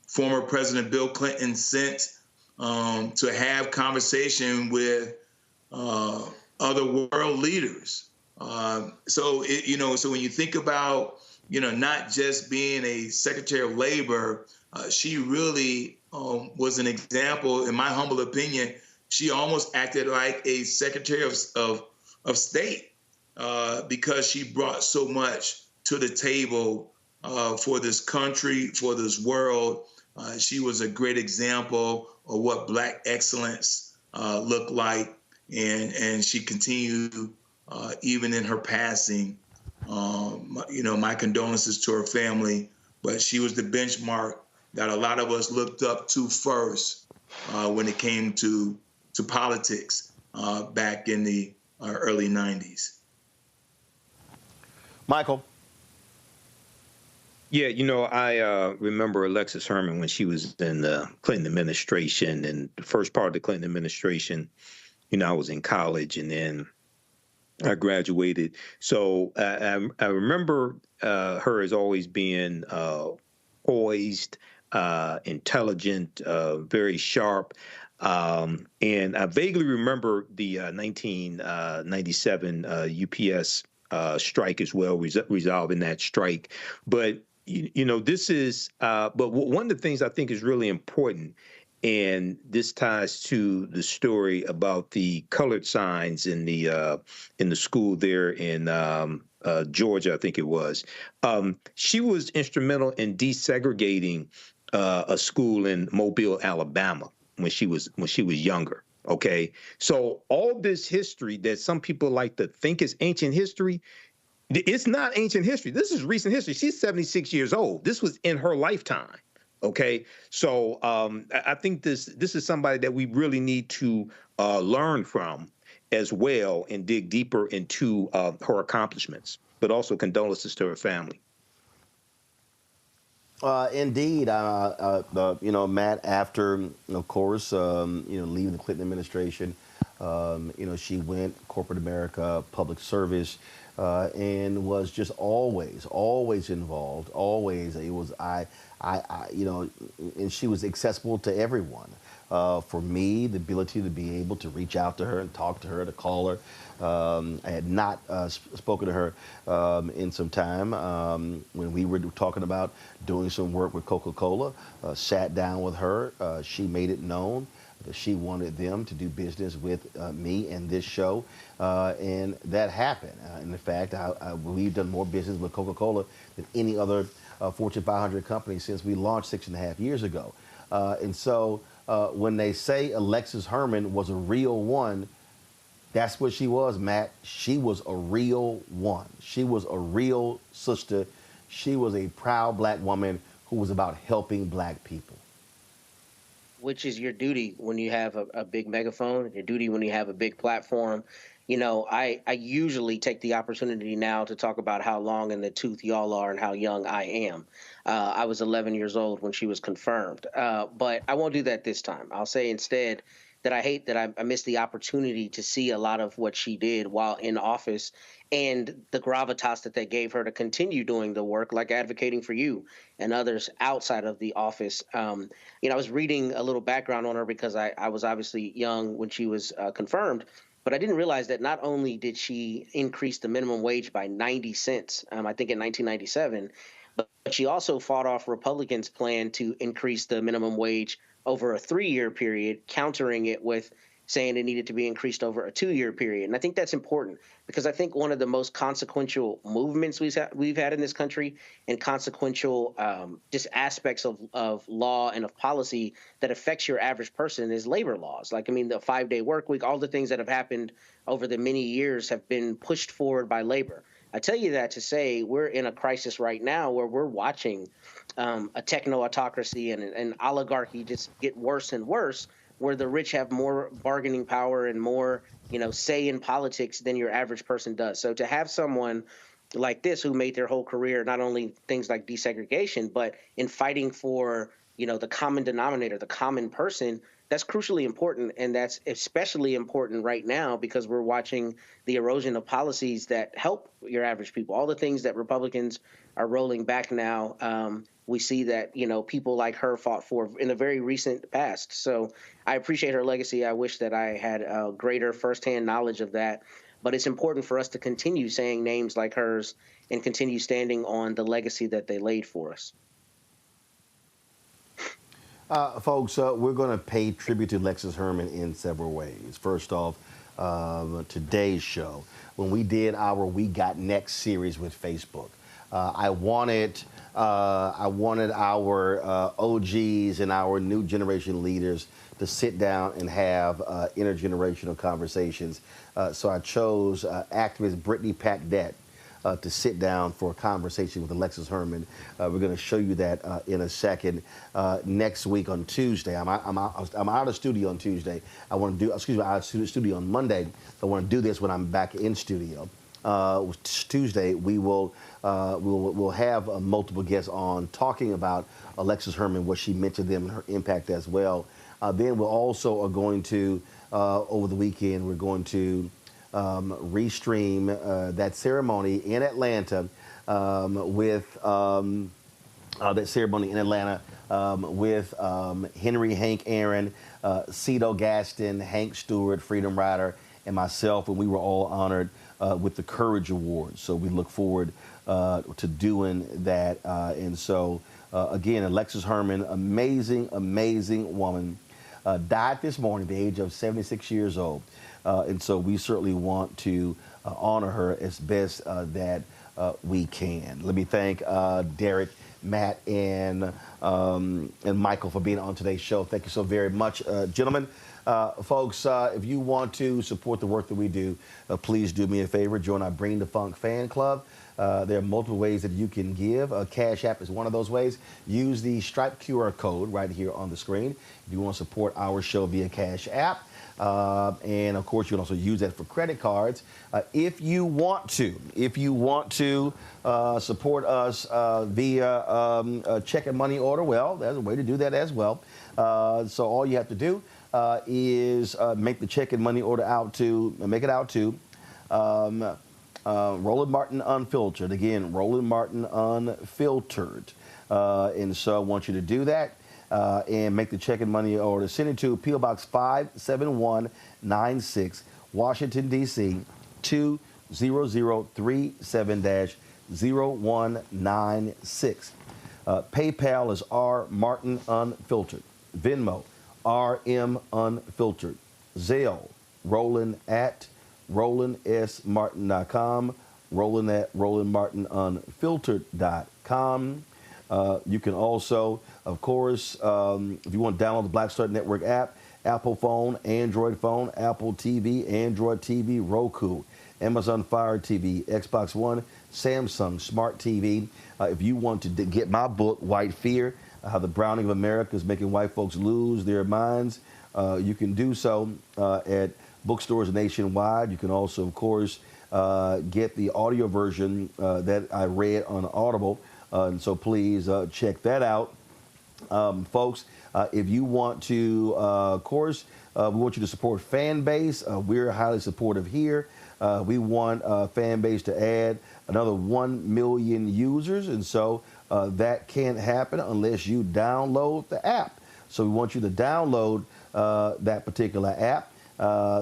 S18: former President Bill Clinton sent to have conversation with other world leaders. So when you think about, not just being a Secretary of Labor, she really was an example, in my humble opinion. She almost acted like a Secretary of State because she brought so much to the table for this country, for this world. She was a great example of what Black excellence looked like, and she continued even in her passing. My condolences to her family, but she was the benchmark that a lot of us looked up to first when it came to politics back in the early 90s.
S14: Michael.
S20: Yeah, I remember Alexis Herman when she was in the Clinton administration, and the first part of the Clinton administration, I was in college, and then I graduated. So I remember her as always being poised, intelligent, very sharp. And I vaguely remember the 1997 UPS strike as well, resolving that strike. But, this is, but one of the things I think is really important, and this ties to the story about the colored signs in the school there in Georgia, I think it was. She was instrumental in desegregating a school in Mobile, Alabama, when she was younger. Okay, so all this history that some people like to think is ancient history, it's not ancient history. This is recent history. She's 76 years old. This was in her lifetime. Okay, so I think this is somebody that we really need to learn from as well and dig deeper into her accomplishments, but also condolences to her family.
S14: Indeed, Matt, after, of course, leaving the Clinton administration, she went corporate America, public service, and was just always involved. Always, it was and she was accessible to everyone. For me, the ability to be able to reach out to her and talk to her, to call her. I had not spoken to her in some time when we were talking about doing some work with Coca-Cola. Sat down with her. She made it known that she wanted them to do business with me and this show, and that happened. In fact, we've done more business with Coca-Cola than any other Fortune 500 company since we launched 6.5 years ago. And so when they say Alexis Herman was a real one, that's what she was, Matt. She was a real one. She was a real sister. She was a proud black woman who who was about helping black people.
S19: Which is your duty when you have a big megaphone, your duty when you have a big platform. You know, I usually take the opportunity now to talk about how long in the tooth y'all are and how young I am. I was 11 years old when she was confirmed, but I won't do that this time. I'll say instead that I hate that I missed the opportunity to see a lot of what she did while in office and the gravitas that they gave her to continue doing the work, like advocating for you and others outside of the office. You know, I was reading a little background on her because I was obviously young when she was confirmed, but I didn't realize that not only did she increase the minimum wage by 90 cents, I think in 1997, but she also fought off Republicans' plan to increase the minimum wage over a 3-year period, countering it with saying it needed to be increased over a 2-year period. And I think that's important because I think one of the most consequential movements we've had in this country and consequential just aspects of law and of policy that affects your average person is labor laws. Like, I mean, the 5-day work week, all the things that have happened over the many years have been pushed forward by labor. I tell you that to say we're in a crisis right now where we're watching a techno-autocracy and an oligarchy just get worse and worse, where the rich have more bargaining power and more, you know, say in politics than your average person does. So to have someone like this who made their whole career not only things like desegregation, but in fighting for, you know, the common denominator, the common person, that's crucially important. And that's especially important right now because we're watching the erosion of policies that help your average people. All the things that Republicans are rolling back now, we see that, you know, people like her fought for in the very recent past. So I appreciate her legacy. I wish that I had a greater firsthand knowledge of that. But it's important for us to continue saying names like hers and continue standing on the legacy that they laid for us.
S14: Folks, we're going to pay tribute to Lexus Herman in several ways. First off, today's show, when we did our We Got Next series with Facebook, I wanted our OGs and our new generation leaders to sit down and have intergenerational conversations. So I chose activist Brittany Packdett to sit down for a conversation with Alexis Herman. We're going to show you that in a second. Next week on Tuesday, I'm out of studio on Tuesday. I want to do, out of studio on Monday. I want to do this when I'm back in studio. Tuesday, we'll have multiple guests on talking about Alexis Herman, what she meant to them and her impact as well. Then we're also are going to, over the weekend, we're going to restream that ceremony in Atlanta with Henry Hank Aaron, Cito Gaston, Hank Stewart, Freedom Rider, and myself, and we were all honored with the Courage Award. So we look forward to doing that. And so, again, Alexis Herman, amazing, amazing woman, died this morning at the age of 76 years old. And so we certainly want to honor her as best that we can. Let me thank Derek, Matt, and Michael for being on today's show. Thank you so very much, gentlemen. Folks, if you want to support the work that we do, please do me a favor. Join our Bring the Funk fan club. There are multiple ways that you can give. Cash App is one of those ways. Use the Stripe QR code right here on the screen if you want to support our show via Cash App. And of course, you can also use that for credit cards. If you want to support us via a check and money order, well, there's a way to do that as well. So all you have to do is make the check and money order make it out to Roland Martin Unfiltered. Again, Roland Martin Unfiltered. And so I want you to do that. And make the check and money order. Send it to P.O. Box 57196, Washington, D.C., 20037-0196. PayPal is R Martin Unfiltered. Venmo, RM Unfiltered. Zelle, Roland at RolandSMartin.com. Roland at RolandMartinUnfiltered.com. You can also, of course, if you want to download the Black Star Network app, Apple phone, Android phone, Apple TV, Android TV, Roku. Amazon Fire TV, Xbox One, Samsung Smart TV. If you want to get my book, White Fear, How the Browning of America is Making White Folks Lose Their Minds, you can do so at bookstores nationwide. You can also, of course, get the audio version that I read on Audible. And so please check that out. Folks, if you want to, of course, we want you to support Fan Base. We're highly supportive here. We want Fan Base to add another 1 million users. And so that can't happen unless you download the app. So we want you to download that particular app.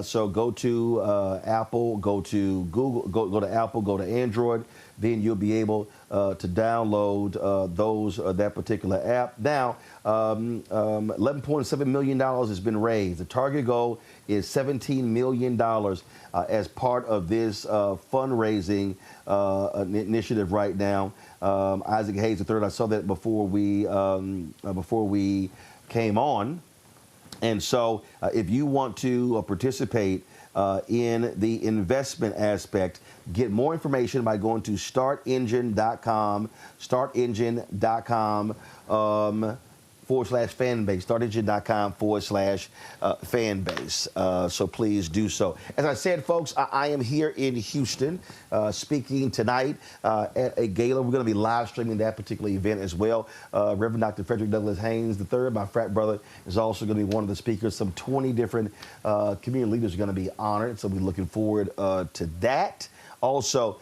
S14: So go to Apple, go to Google, go to Apple, go to Android. Then you'll be able to download that particular app. Now, $11.7 million has been raised. The target goal is $17 million as part of this fundraising initiative right now. Isaac Hayes III, I saw that before we came on. And so if you want to participate in the investment aspect, get more information by going to startengine.com, startengine.com/fanbase, startengine.com/fanbase. So please do so. As I said, folks, I am here in Houston speaking tonight at a gala. We're going to be live streaming that particular event as well. Reverend Dr. Frederick Douglass Haynes III, my frat brother, is also going to be one of the speakers. Some 20 different community leaders are going to be honored, so we're looking forward to that. Also,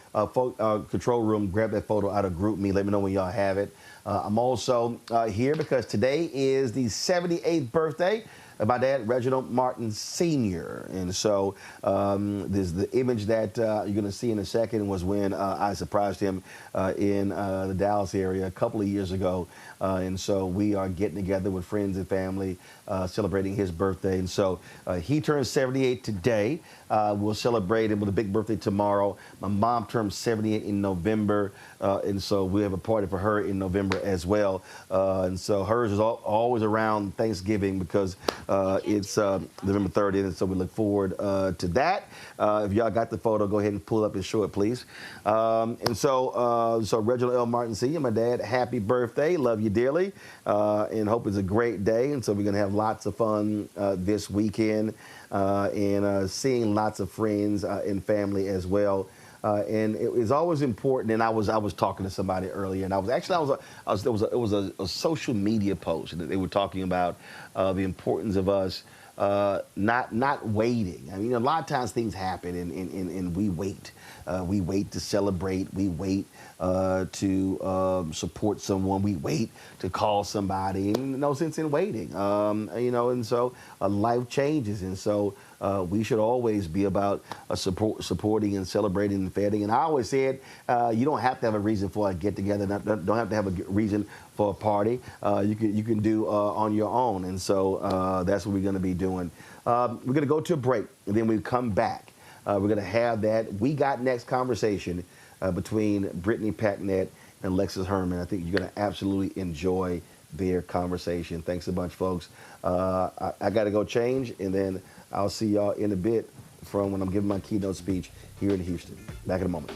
S14: control room, grab that photo out of GroupMe. Let me know when y'all have it. I'm also here because today is the 78th birthday of my dad, Reginald Martin Sr. And so there's the image that you're going to see in a second was when I surprised him in the Dallas area a couple of years ago. And so we are getting together with friends and family, celebrating his birthday. And so he turns 78 today. We'll celebrate him with a big birthday tomorrow. My mom turns 78 in November. And so we have a party for her in November as well. And so hers is always around Thanksgiving because it's November 30th. And so we look forward to that. If y'all got the photo, go ahead and pull it up and show it, please. And so Reginald L. Martin Sr., my dad, happy birthday. Love you dearly, and hope it's a great day. And so we're going to have lots of fun this weekend and seeing lots of friends and family as well. And it was always important. And I was talking to somebody earlier, and there was a social media post that they were talking about the importance of us not waiting. I mean, a lot of times things happen, and we wait. We wait to celebrate. We wait to support someone. We wait to call somebody. And no sense in waiting. And so life changes, and so we should always be about supporting and celebrating and feting. And I always said, you don't have to have a reason for a get-together. Don't have to have a reason for a party. You can do on your own. And so that's what we're going to be doing. We're going to go to a break, and then we come back. We're going to have that We Got Next conversation between Brittany Packnett and Lexus Herman. I think you're going to absolutely enjoy their conversation. Thanks a bunch, folks. I got to go change, and then I'll see y'all in a bit from when I'm giving my keynote speech here in Houston. Back in a moment.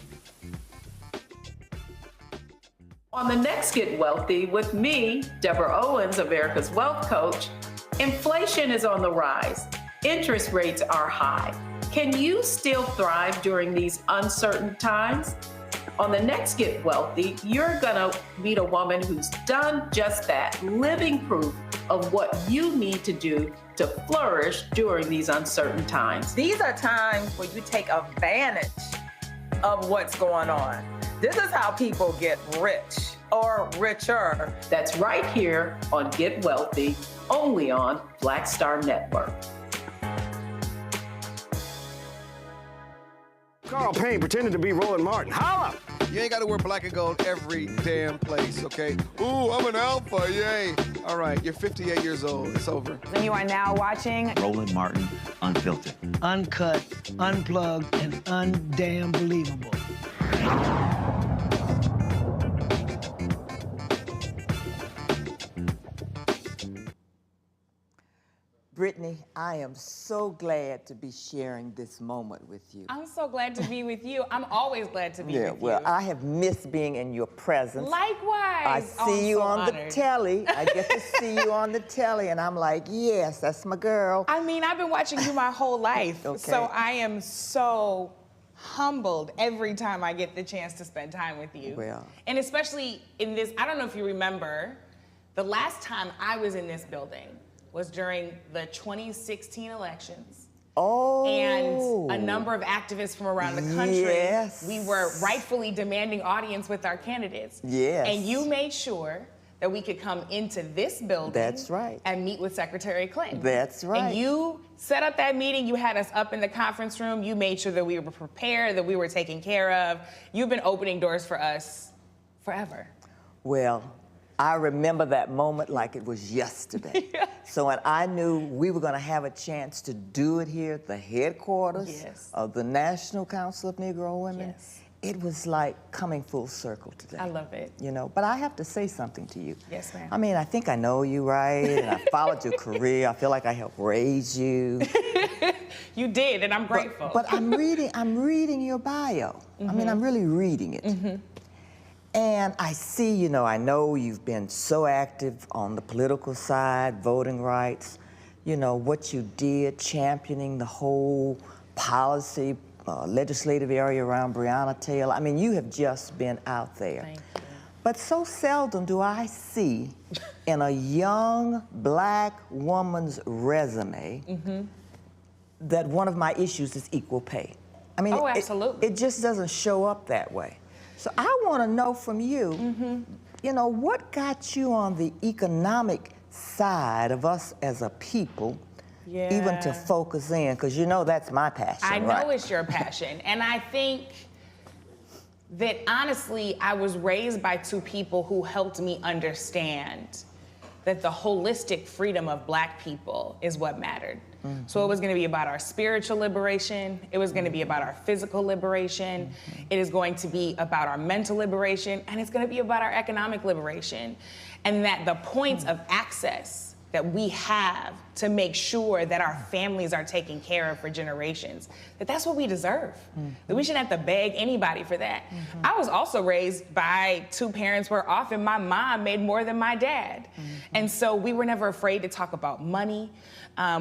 S11: On the next Get Wealthy with me, Deborah Owens, America's Wealth Coach, inflation is on the rise. Interest rates are high. Can you still thrive during these uncertain times? On the next Get Wealthy, you're gonna meet a woman who's done just that, living proof of what you need to do to flourish during these uncertain times.
S12: These are times where you take advantage of what's going on. This is how people get rich or richer.
S11: That's right here on Get Wealthy, only on Black Star Network.
S13: Carl Payne pretending to be Roland Martin. Holla!
S10: You ain't got to wear black and gold every damn place, okay? Ooh, I'm an alpha, yay. All right, you're 58 years old. It's over.
S24: And you are now watching
S25: Roland Martin Unfiltered.
S26: Uncut, unplugged, and undamn believable.
S3: Brittany, I am so glad to be sharing this moment with you.
S15: I'm so glad to be with you. I'm always glad to be with you.
S3: Well, I have missed being in your presence.
S15: Likewise.
S3: I see you on the telly. I get to see you on the telly, and I'm like, yes, that's my girl.
S15: I mean, I've been watching you my whole life,
S3: Okay.
S15: so I am so humbled every time I get the chance to spend time with you.
S3: Well.
S15: And especially in this, I don't know if you remember, the last time I was in this building was during the 2016 elections.
S3: Oh.
S15: And a number of activists from around the country,
S3: Yes.
S15: we were rightfully demanding audience with our candidates.
S3: Yes.
S15: And you made sure that we could come into this building.
S3: That's right.
S15: And meet with Secretary Clinton.
S3: That's right.
S15: And you set up that meeting, you had us up in the conference room, you made sure that we were prepared, that we were taken care of. You've been opening doors for us forever.
S3: Well, I remember that moment like it was yesterday. So when I knew we were going to have a chance to do it here at the headquarters of the National Council of Negro Women, it was like coming full circle today.
S15: I love it.
S3: You know, but I have to say something to you.
S15: Yes, ma'am.
S3: I mean, I think I know you, right? And I followed your career. I feel like I helped raise you.
S15: You did, and I'm grateful.
S3: But I'm reading your bio. I mean, I'm really reading it. And I see, you know, I know you've been so active on the political side, voting rights, you know, what you did, championing the whole policy, legislative area around Breonna Taylor. I mean, you have just been out there.
S15: Thank you.
S3: But so seldom do I see in a young black woman's resume that one of my issues is equal pay. I mean,
S15: Oh, absolutely.
S3: It just doesn't show up that way. So I want to know from you, you know, what got you on the economic side of us as a people, even to focus in, because you know that's my passion,
S15: I know
S3: right?
S15: it's your passion. And I think that honestly, I was raised by two people who helped me understand that the holistic freedom of Black people is what mattered. So it was gonna be about our spiritual liberation, it was gonna be about our physical liberation, it is going to be about our mental liberation, and it's gonna be about our economic liberation. And that the points of access that we have to make sure that our families are taken care of for generations, that's what we deserve. That we shouldn't have to beg anybody for that. I was also raised by two parents where often my mom made more than my dad. And so we were never afraid to talk about money.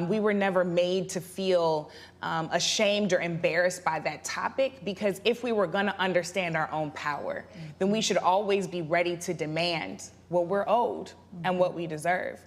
S15: We were never made to feel ashamed or embarrassed by that topic, because if we were gonna understand our own power, then we should always be ready to demand what we're owed and what we deserve.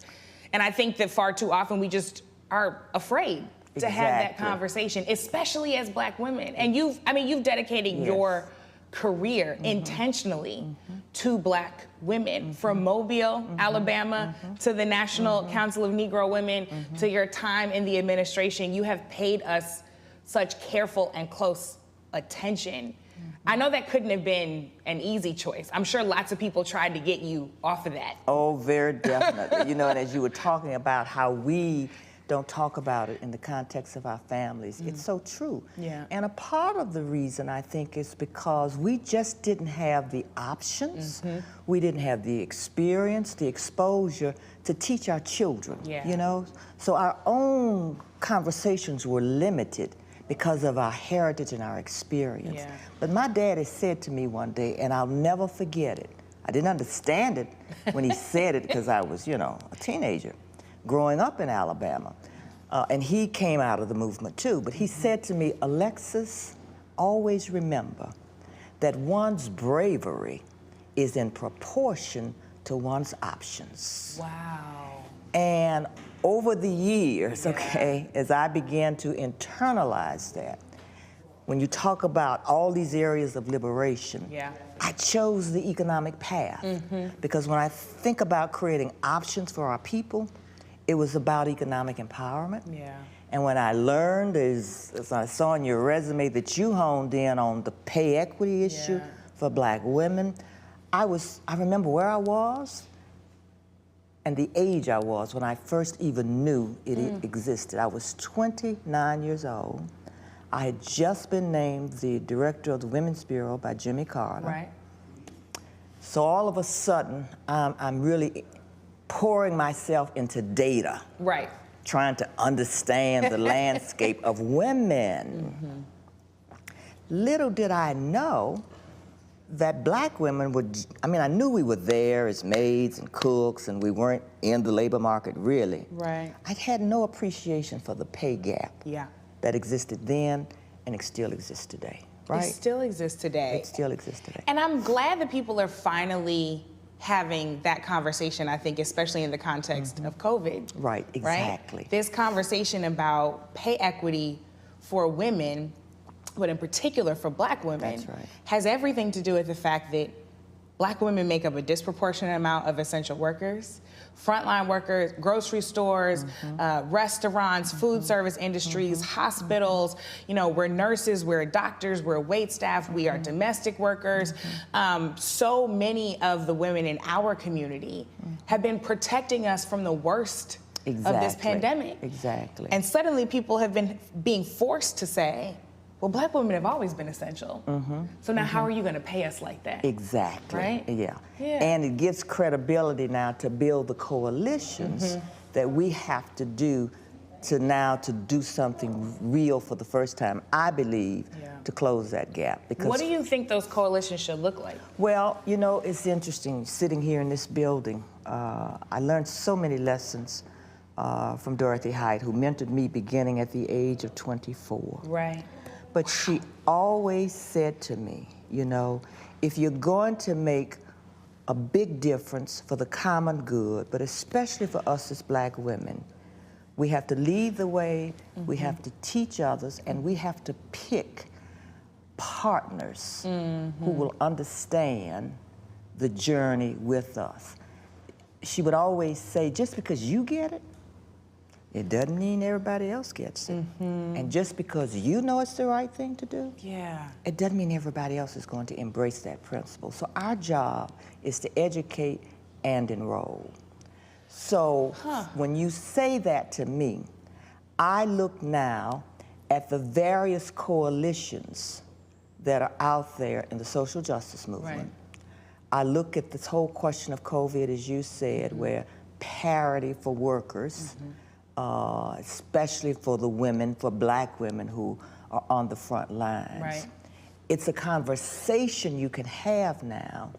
S15: And I think that far too often we just are afraid to have that conversation, especially as Black women. And you've dedicated your career intentionally to Black women, from Mobile, Alabama, to the National Council of Negro Women, to your time in the administration. You have paid us such careful and close attention. I know that couldn't have been an easy choice. I'm sure lots of people tried to get you off of that.
S3: Oh, very definitely. You know, and as you were talking about how we don't talk about it in the context of our families, it's so true.
S15: Yeah.
S3: And a part of the reason, I think, is because we just didn't have the options, we didn't have the experience, the exposure to teach our children, you know? So our own conversations were limited because of our heritage and our experience. But my daddy said to me one day, and I'll never forget it. I didn't understand it when he said it, because I was, you know, a teenager growing up in Alabama. And he came out of the movement too, but he said to me, Alexis, always remember that one's bravery is in proportion to one's options.
S15: Wow.
S3: And over the years, as I began to internalize that, when you talk about all these areas of liberation, I chose the economic path. Because when I think about creating options for our people, it was about economic empowerment. And when I learned, as I saw in your resume, that you honed in on the pay equity issue for Black women, I remember where I was and the age I was when I first even knew it existed. I was 29 years old. I had just been named the director of the Women's Bureau by Jimmy Carter. So all of a sudden, I'm really pouring myself into data. trying to understand the landscape of women. Little did I know that black women would, I mean, I knew we were there as maids and cooks and we weren't in the labor market really.
S15: Right.
S3: I had no appreciation for the pay gap that existed then and it still exists today, right?
S15: It still exists today.
S3: It still exists today.
S15: And I'm glad that people are finally having that conversation, I think, especially in the context of COVID.
S3: Right, exactly.
S15: Right? This conversation about pay equity for women, but in particular for black women, has everything to do with the fact that black women make up a disproportionate amount of essential workers, frontline workers, grocery stores, restaurants, food service industries, hospitals. You know, we're nurses, we're doctors, we're wait staff, we are domestic workers. So many of the women in our community have been protecting us from the worst of this pandemic.
S3: Exactly.
S15: And suddenly people have been being forced to say, well, black women have always been essential. So now how are you gonna pay us like that?
S3: Exactly.
S15: Right?
S3: Yeah. And it gives credibility now to build the coalitions that we have to do to do something real for the first time, I believe, to close that gap. Because
S15: what do you think those coalitions should look like?
S3: Well, you know, it's interesting, sitting here in this building, I learned so many lessons from Dorothy Height, who mentored me beginning at the age of 24.
S15: Right.
S3: But she always said to me, you know, if you're going to make a big difference for the common good, but especially for us as black women, we have to lead the way, we have to teach others, and we have to pick partners who will understand the journey with us. She would always say, just because you get it, it doesn't mean everybody else gets it. And just because you know it's the right thing to do, it doesn't mean everybody else is going to embrace that principle. So our job is to educate and enroll. So when you say that to me, I look now at the various coalitions that are out there in the social justice movement. I look at this whole question of COVID, as you said, where parity for workers, especially for the women, for black women who are on the front lines. It's a conversation you can have now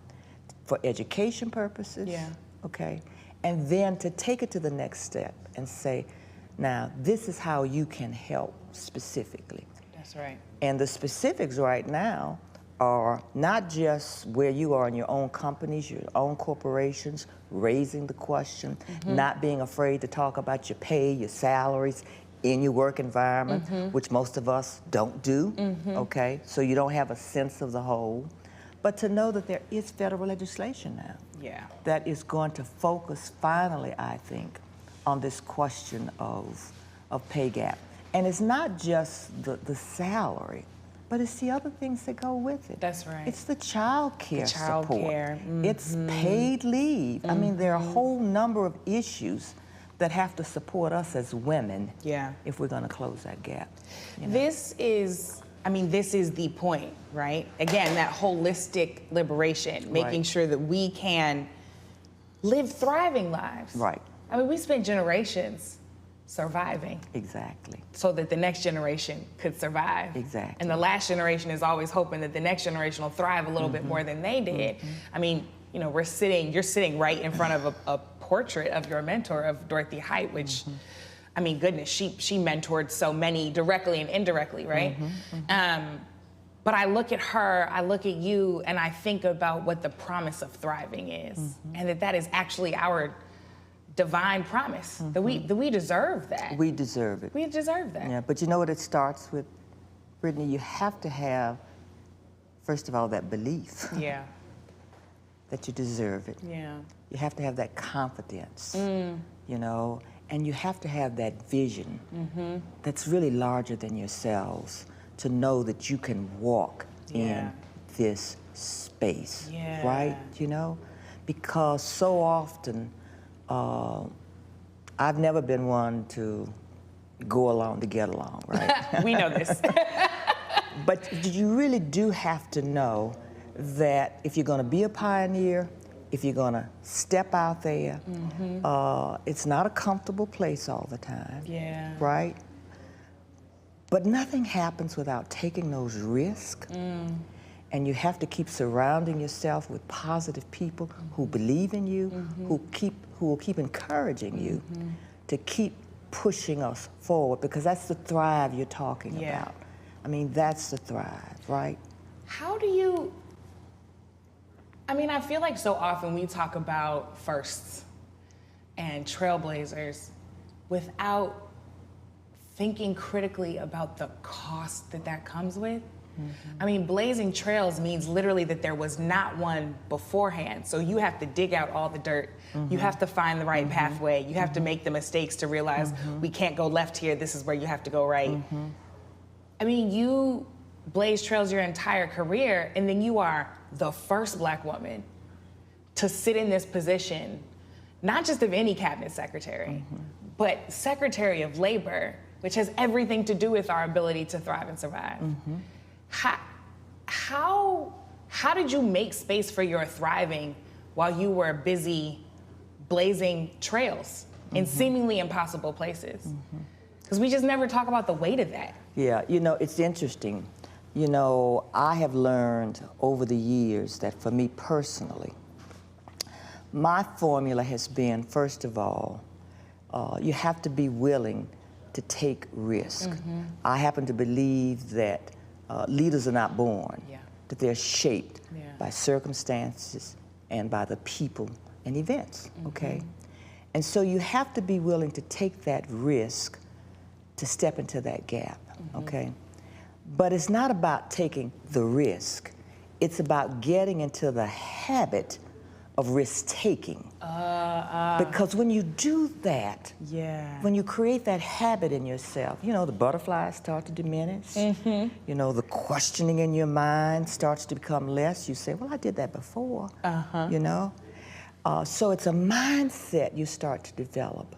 S3: for education purposes, okay? And then to take it to the next step and say, now, this is how you can help specifically.
S15: That's right.
S3: And the specifics right now are not just where you are in your own companies, your own corporations, raising the question, not being afraid to talk about your pay, your salaries in your work environment, which most of us don't do, okay? So you don't have a sense of the whole. But to know that there is federal legislation now that is going to focus finally, I think, on this question of pay gap. And it's not just the salary, but it's the other things that go with it.
S15: That's right.
S3: It's the child care support.
S15: Care.
S3: It's paid leave. I mean, there are a whole number of issues that have to support us as women if we're gonna close that gap. You know?
S15: This is the point, right? Again, that holistic liberation, making sure that we can live thriving lives.
S3: Right.
S15: I mean, we spent generations surviving.
S3: Exactly.
S15: So that the next generation could survive.
S3: Exactly.
S15: And the last generation is always hoping that the next generation will thrive a little bit more than they did. I mean, you know, you're sitting right in front of a portrait of your mentor, of Dorothy Height, which, I mean, goodness, she mentored so many directly and indirectly, right? But I look at her, I look at you, and I think about what the promise of thriving is, and that is actually our divine promise, that we deserve that.
S3: We deserve it.
S15: We deserve that.
S3: Yeah, but you know what it starts with, Brittany? You have to have, first of all, that belief. That you deserve it. You have to have that confidence, you know, and you have to have that vision that's really larger than yourselves to know that you can walk in this space, right? You know, because so often, I've never been one to go along to get along, right?
S15: We know this.
S3: But you really do have to know that if you're going to be a pioneer, if you're gonna step out there, it's not a comfortable place all the time, right? But nothing happens without taking those risks. And you have to keep surrounding yourself with positive people who believe in you, who will keep encouraging you to keep pushing us forward, because that's the thrive you're talking about. I mean, that's the thrive, right?
S15: How do you, I mean, I feel like so often we talk about firsts and trailblazers without thinking critically about the cost that comes with. I mean, blazing trails means literally that there was not one beforehand. So you have to dig out all the dirt. You have to find the right pathway. You have to make the mistakes to realize we can't go left here. This is where you have to go right. I mean, you blaze trails your entire career, and then you are the first Black woman to sit in this position, not just of any cabinet secretary, but Secretary of Labor, which has everything to do with our ability to thrive and survive. How did you make space for your thriving while you were busy blazing trails in seemingly impossible places? Because we just never talk about the weight of that.
S3: Yeah, you know, it's interesting. You know, I have learned over the years that for me personally, my formula has been, first of all, you have to be willing to take risk. I happen to believe that leaders are not born, that they're shaped by circumstances and by the people and events, okay? And so you have to be willing to take that risk to step into that gap, okay? But it's not about taking the risk. It's about getting into the habit of risk-taking. Because when you do that, when you create that habit in yourself, you know, the butterflies start to diminish. You know, the questioning in your mind starts to become less. You say, well, I did that before, you know? So it's a mindset you start to develop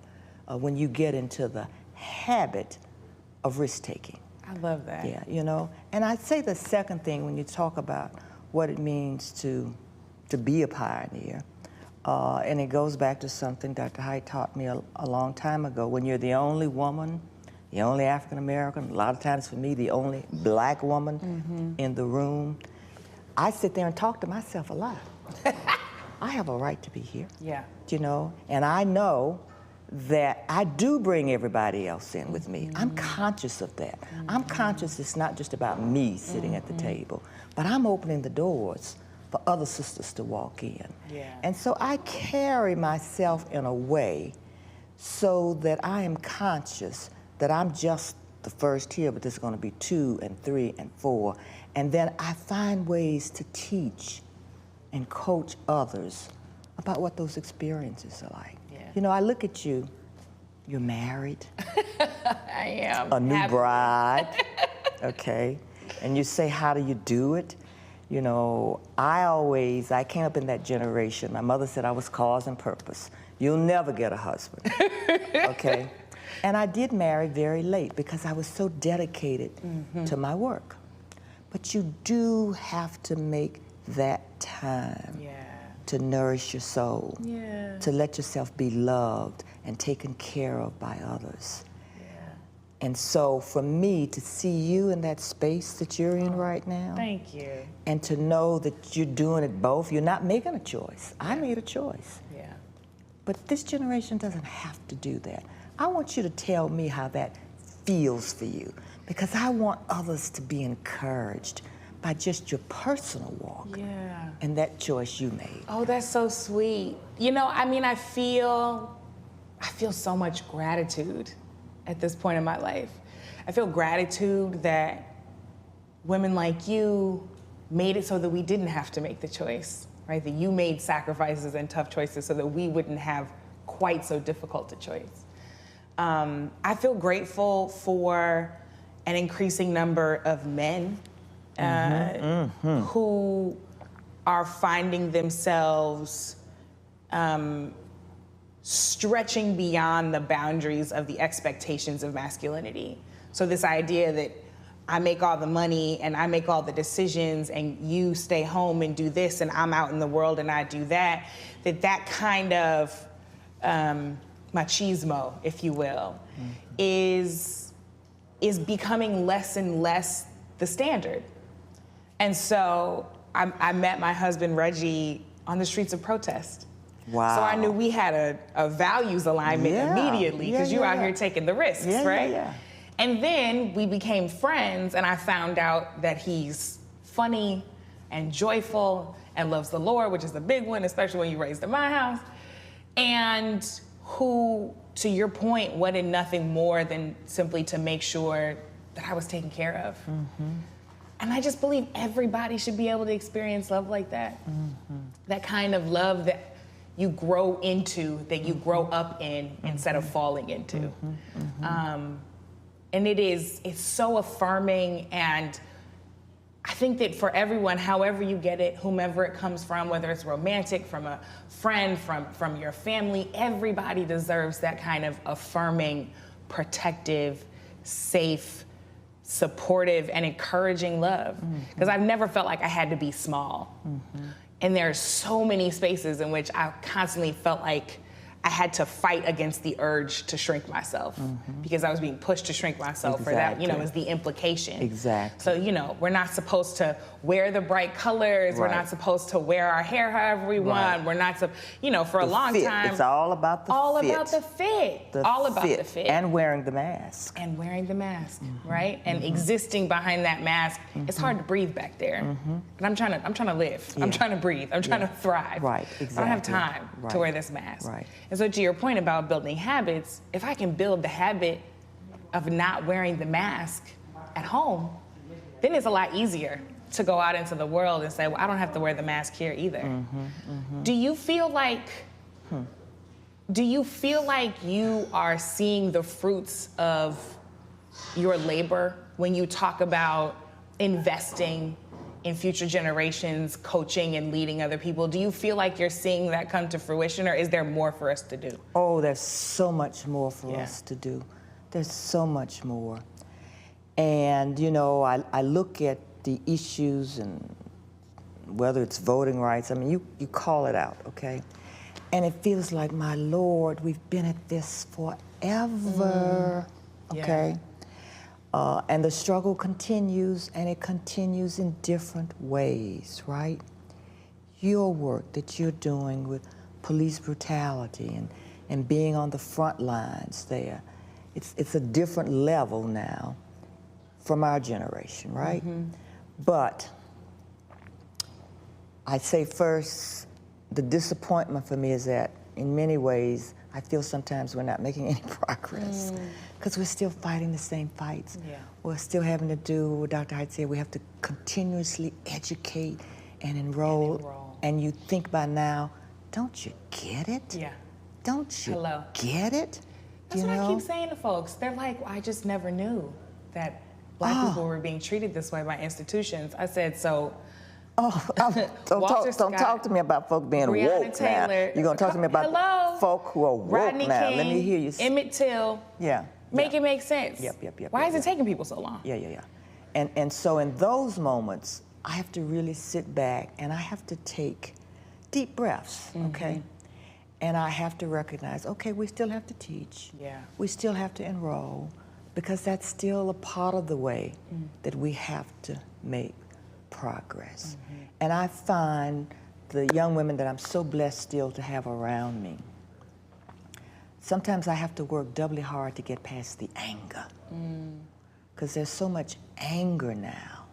S3: when you get into the habit of risk-taking.
S15: I love that.
S3: Yeah, you know? And I'd say the second thing when you talk about what it means to be a pioneer, and it goes back to something Dr. Haidt taught me a long time ago. When you're the only woman, the only African American, a lot of times for me, the only Black woman in the room, I sit there and talk to myself a lot. I have a right to be here. You know, and I know that I do bring everybody else in with me. I'm conscious of that. I'm conscious it's not just about me sitting at the table, but I'm opening the doors for other sisters to walk in. And so I carry myself in a way so that I am conscious that I'm just the first here, but there's gonna be 2 and 3 and 4. And then I find ways to teach and coach others about what those experiences are like. You know, I look at you, you're married.
S15: I am.
S3: A new bride, okay? And you say, how do you do it? You know, I came up in that generation. My mother said I was cause and purpose. You'll never get a husband, okay? And I did marry very late because I was so dedicated to my work. But you do have to make that time to nourish your soul, to let yourself be loved and taken care of by others. And so for me to see you in that space that you're in right now,
S15: thank you.
S3: And to know that you're doing it both, you're not making a choice. I made a choice. But this generation doesn't have to do that. I want you to tell me how that feels for you, because I want others to be encouraged by just your personal walk and that choice you made.
S15: Oh, that's so sweet. You know, I mean, I feel so much gratitude at this point in my life. I feel gratitude that women like you made it so that we didn't have to make the choice, right? That you made sacrifices and tough choices so that we wouldn't have quite so difficult a choice. I feel grateful for an increasing number of men who are finding themselves stretching beyond the boundaries of the expectations of masculinity. So this idea that I make all the money and I make all the decisions and you stay home and do this and I'm out in the world and I do that, that kind of machismo, if you will, is becoming less and less the standard. And so I met my husband, Reggie, on the streets of protest.
S3: Wow.
S15: So I knew we had a values alignment immediately, because you're out here taking the risks, right?
S3: Yeah.
S15: And then we became friends, and I found out that he's funny and joyful and loves the Lord, which is a big one, especially when you raised in my house. And who, to your point, wanted nothing more than simply to make sure that I was taken care of. And I just believe everybody should be able to experience love like that. That kind of love that you grow into, that you grow up in instead of falling into. And it's so affirming, and I think that for everyone, however you get it, whomever it comes from, whether it's romantic, from a friend, from your family, everybody deserves that kind of affirming, protective, safe, supportive, and encouraging love. Because I've never felt like I had to be small. And there are so many spaces in which I constantly felt like I had to fight against the urge to shrink myself, because I was being pushed to shrink myself. For that, is the implication.
S3: Exactly.
S15: So, we're not supposed to wear the bright colors. We're not supposed to wear our hair however we want. We're not, for a long time.
S3: It's all about the fit.
S15: All about the fit. All about the fit.
S3: And wearing the mask.
S15: And wearing the mask, right? And existing behind that mask. It's hard to breathe back there. But I'm trying to live. I'm trying to breathe. I'm trying to thrive.
S3: Right, exactly.
S15: I don't have time to wear this mask. And so to your point about building habits, if I can build the habit of not wearing the mask at home, then it's a lot easier to go out into the world and say, well, I don't have to wear the mask here either. Do you feel like you are seeing the fruits of your labor when you talk about investing in future generations, coaching and leading other people? Do you feel like you're seeing that come to fruition, or is there more for us to do?
S3: Oh, there's so much more for us to do. There's so much more. And, I look at the issues, and whether it's voting rights, you call it out, okay? And it feels like, my Lord, we've been at this forever, okay? And the struggle continues, and it continues in different ways, right? Your work that you're doing with police brutality and being on the front lines there, it's a different level now from our generation, right? But I'd say first, the disappointment for me is that in many ways, I feel sometimes we're not making any progress, because we're still fighting the same fights. We're still having to do what Dr. Hyde said. We have to continuously educate and enroll. And you think by now, don't you get it? Don't you get it?
S15: That's what I keep saying to folks. They're like, well, I just never knew that Black people were being treated this way by institutions. I said, so.
S3: Don't talk to me about folk being
S15: Breonna
S3: woke
S15: Taylor,
S3: now. You're going to talk to me about folk who are woke
S15: Rodney
S3: now.
S15: King,
S3: Let me hear you.
S15: Emmett Till. Make it make sense. Why is it taking people so long?
S3: And so in those moments, I have to really sit back and I have to take deep breaths, okay? And I have to recognize, okay, we still have to teach. We still have to enroll, because that's still a part of the way that we have to make progress. And I find the young women that I'm so blessed still to have around me, sometimes I have to work doubly hard to get past the anger, because there's so much anger now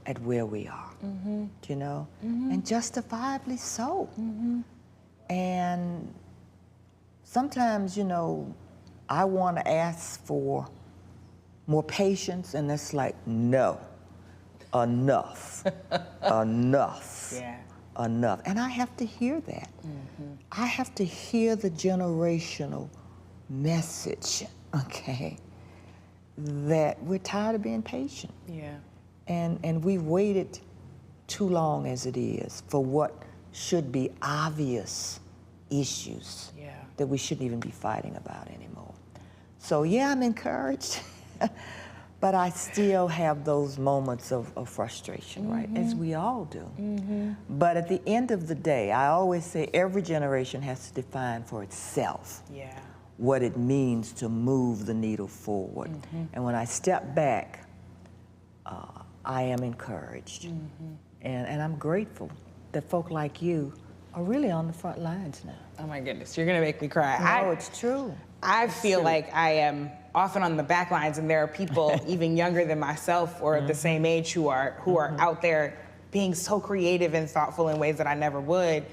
S3: at where we are, and justifiably so. And sometimes, I want to ask for more patience, and it's like, no. Enough. Enough. Enough. And I have to hear that. I have to hear the generational message, okay, that we're tired of being patient. And we've waited too long as it is for what should be obvious issues that we shouldn't even be fighting about anymore. So yeah, I'm encouraged. But I still have those moments of frustration, right? As we all do. But at the end of the day, I always say every generation has to define for itself what it means to move the needle forward. And when I step back, I am encouraged. And I'm grateful that folk like you are really on the front lines now.
S15: Oh my goodness, you're gonna make me cry.
S3: No, it's true.
S15: I feel like I am often on the back lines, and there are people even younger than myself or the same age who are out there being so creative and thoughtful in ways that I never would.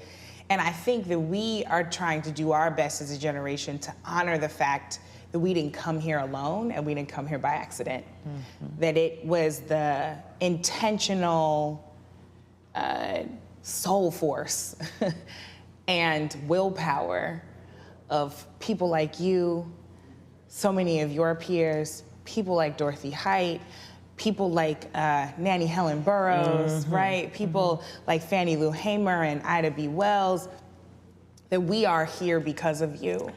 S15: And I think that we are trying to do our best as a generation to honor the fact that we didn't come here alone and we didn't come here by accident. That it was the intentional soul force and willpower of people like you, so many of your peers, people like Dorothy Height, people like Nannie Helen Burroughs, right? People like Fannie Lou Hamer and Ida B. Wells, that we are here because of you.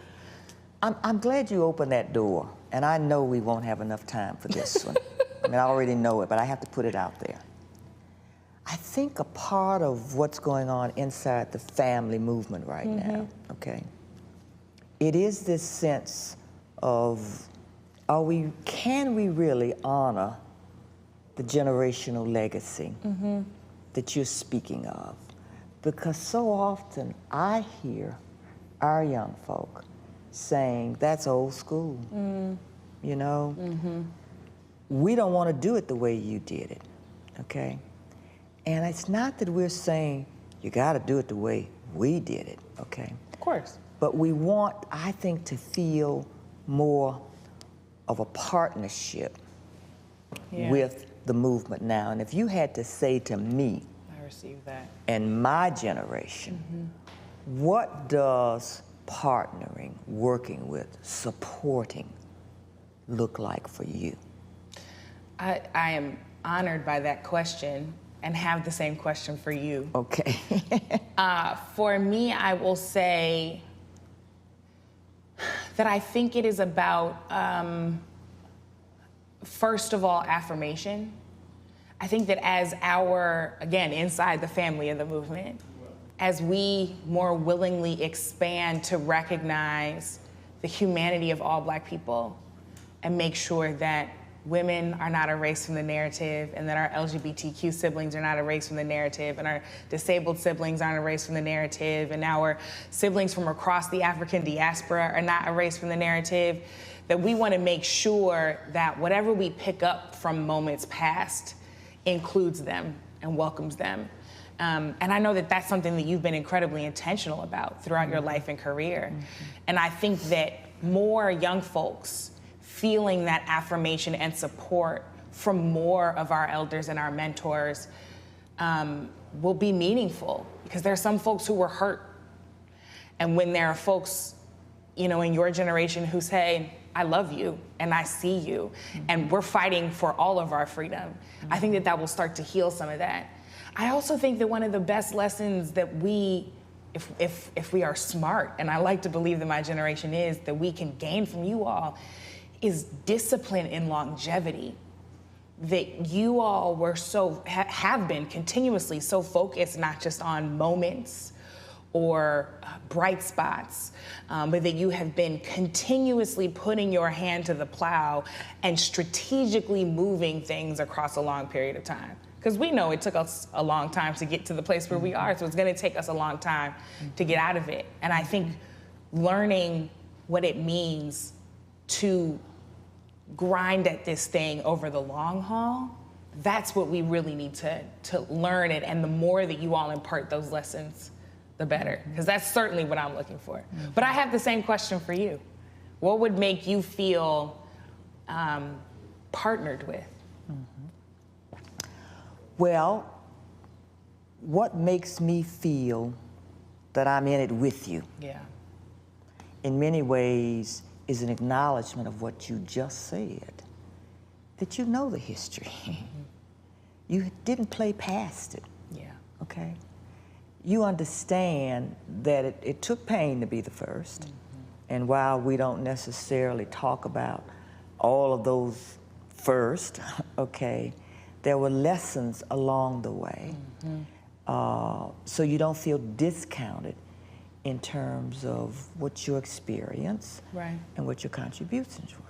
S3: I'm glad you opened that door, and I know we won't have enough time for this one. I mean, I already know it, but I have to put it out there. I think a part of what's going on inside the family movement right now, okay, it is this sense of, can we really honor the generational legacy that you're speaking of? Because so often I hear our young folk saying, that's old school, you know? We don't want to do it the way you did it, okay? And it's not that we're saying, you got to do it the way we did it, okay?
S15: Of course.
S3: But we want, I think, to feel more of a partnership with the movement now. And if you had to say to me,
S15: I received that,
S3: and my generation, what does partnering, working with, supporting look like for you?
S15: I am honored by that question and have the same question for you.
S3: Okay.
S15: For me, I will say that I think it is about, first of all, affirmation. I think that as again, inside the family of the movement, as we more willingly expand to recognize the humanity of all Black people and make sure that women are not erased from the narrative, and that our LGBTQ siblings are not erased from the narrative, and our disabled siblings aren't erased from the narrative, and our siblings from across the African diaspora are not erased from the narrative, that we want to make sure that whatever we pick up from moments past includes them and welcomes them. And I know that that's something that you've been incredibly intentional about throughout your life and career. And I think that more young folks feeling that affirmation and support from more of our elders and our mentors will be meaningful, because there are some folks who were hurt. And when there are folks, you know, in your generation who say, I love you and I see you and we're fighting for all of our freedom, I think that that will start to heal some of that. I also think that one of the best lessons that we, if we are smart, and I like to believe that my generation is, that we can gain from you all, is discipline and longevity. That you all were have been continuously so focused not just on moments or bright spots, but that you have been continuously putting your hand to the plow and strategically moving things across a long period of time. Because we know it took us a long time to get to the place where we are, so it's gonna take us a long time to get out of it. And I think learning what it means to grind at this thing over the long haul, that's what we really need to learn it. And the more that you all impart those lessons, the better. Because that's certainly what I'm looking for. But I have the same question for you. What would make you feel partnered with?
S3: Well, what makes me feel that I'm in it with you?
S15: Yeah.
S3: In many ways, is an acknowledgement of what you just said, that you know the history. You didn't play past it.
S15: Yeah.
S3: Okay? You understand that it took pain to be the first. And while we don't necessarily talk about all of those first, okay, there were lessons along the way. So you don't feel discounted in terms of what your experience and what your contributions were.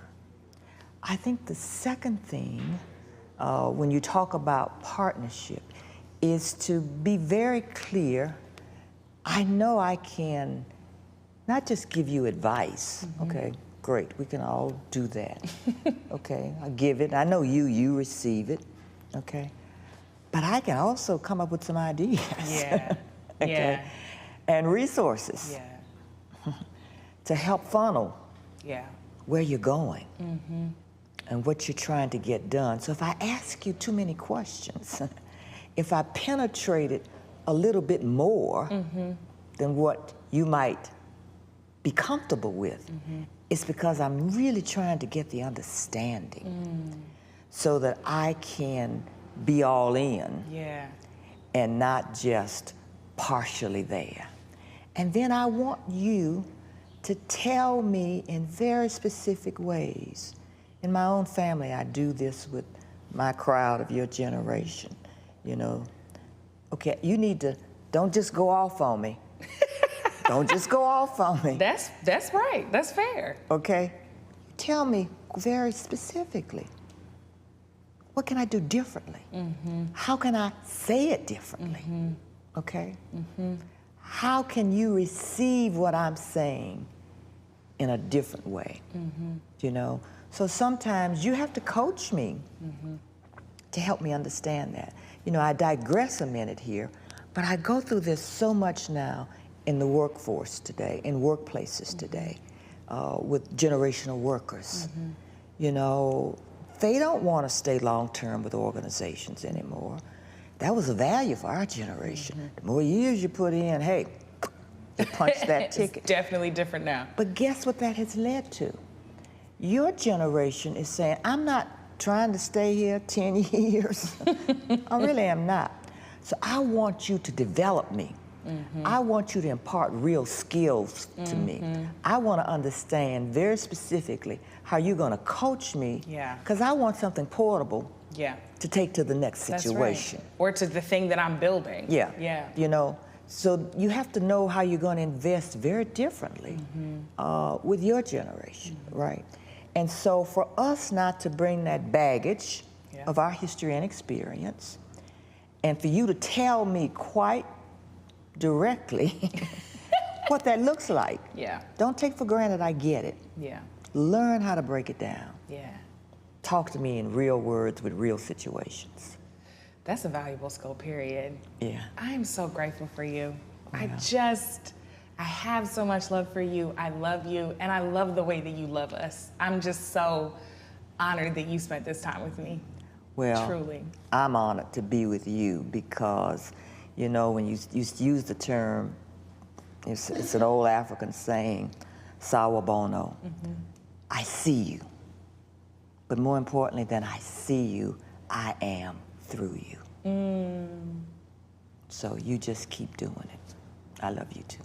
S3: I think the second thing, when you talk about partnership, is to be very clear. I know I can not just give you advice, okay, great, we can all do that, okay, I give it, I know you receive it, okay, but I can also come up with some ideas, okay, and resources to help funnel where you're going and what you're trying to get done. So if I ask you too many questions, if I penetrated a little bit more than what you might be comfortable with, it's because I'm really trying to get the understanding so that I can be all in and not just partially there. And then I want you to tell me in very specific ways. In my own family, I do this with my crowd of your generation, you know. Okay, you need to, don't just go off on me. Don't just go off on me.
S15: That's right, that's fair.
S3: Okay, tell me very specifically, what can I do differently? How can I say it differently? Okay? How can you receive what I'm saying in a different way? You know? So sometimes you have to coach me to help me understand that. You know, I digress a minute here, but I go through this so much now in the workforce today, in workplaces today, with generational workers. You know, they don't want to stay long-term with organizations anymore. That was a value for our generation. The more years you put in, hey, you punch that ticket.
S15: It's definitely different now.
S3: But guess what that has led to? Your generation is saying, I'm not trying to stay here 10 years. I really am not. So I want you to develop me. I want you to impart real skills to me. I want to understand very specifically how you're going to coach me, because I want something portable to take to the next situation.
S15: Right. Or to the thing that I'm building.
S3: You know, so you have to know how you're going to invest very differently with your generation, right? And so for us not to bring that baggage of our history and experience, and for you to tell me quite directly what that looks like. Don't take for granted I get it. Learn how to break it down. Talk to me in real words with real situations.
S15: That's a valuable skill, period. I am so grateful for you. I have so much love for you. I love you, and I love the way that you love us. I'm just so honored that you spent this time with me.
S3: Well,
S15: truly.
S3: I'm honored to be with you because, you know, when you use the term, it's an old African saying, sawubona, I see you. But more importantly than I see you, I am through you. So you just keep doing it. I love you too.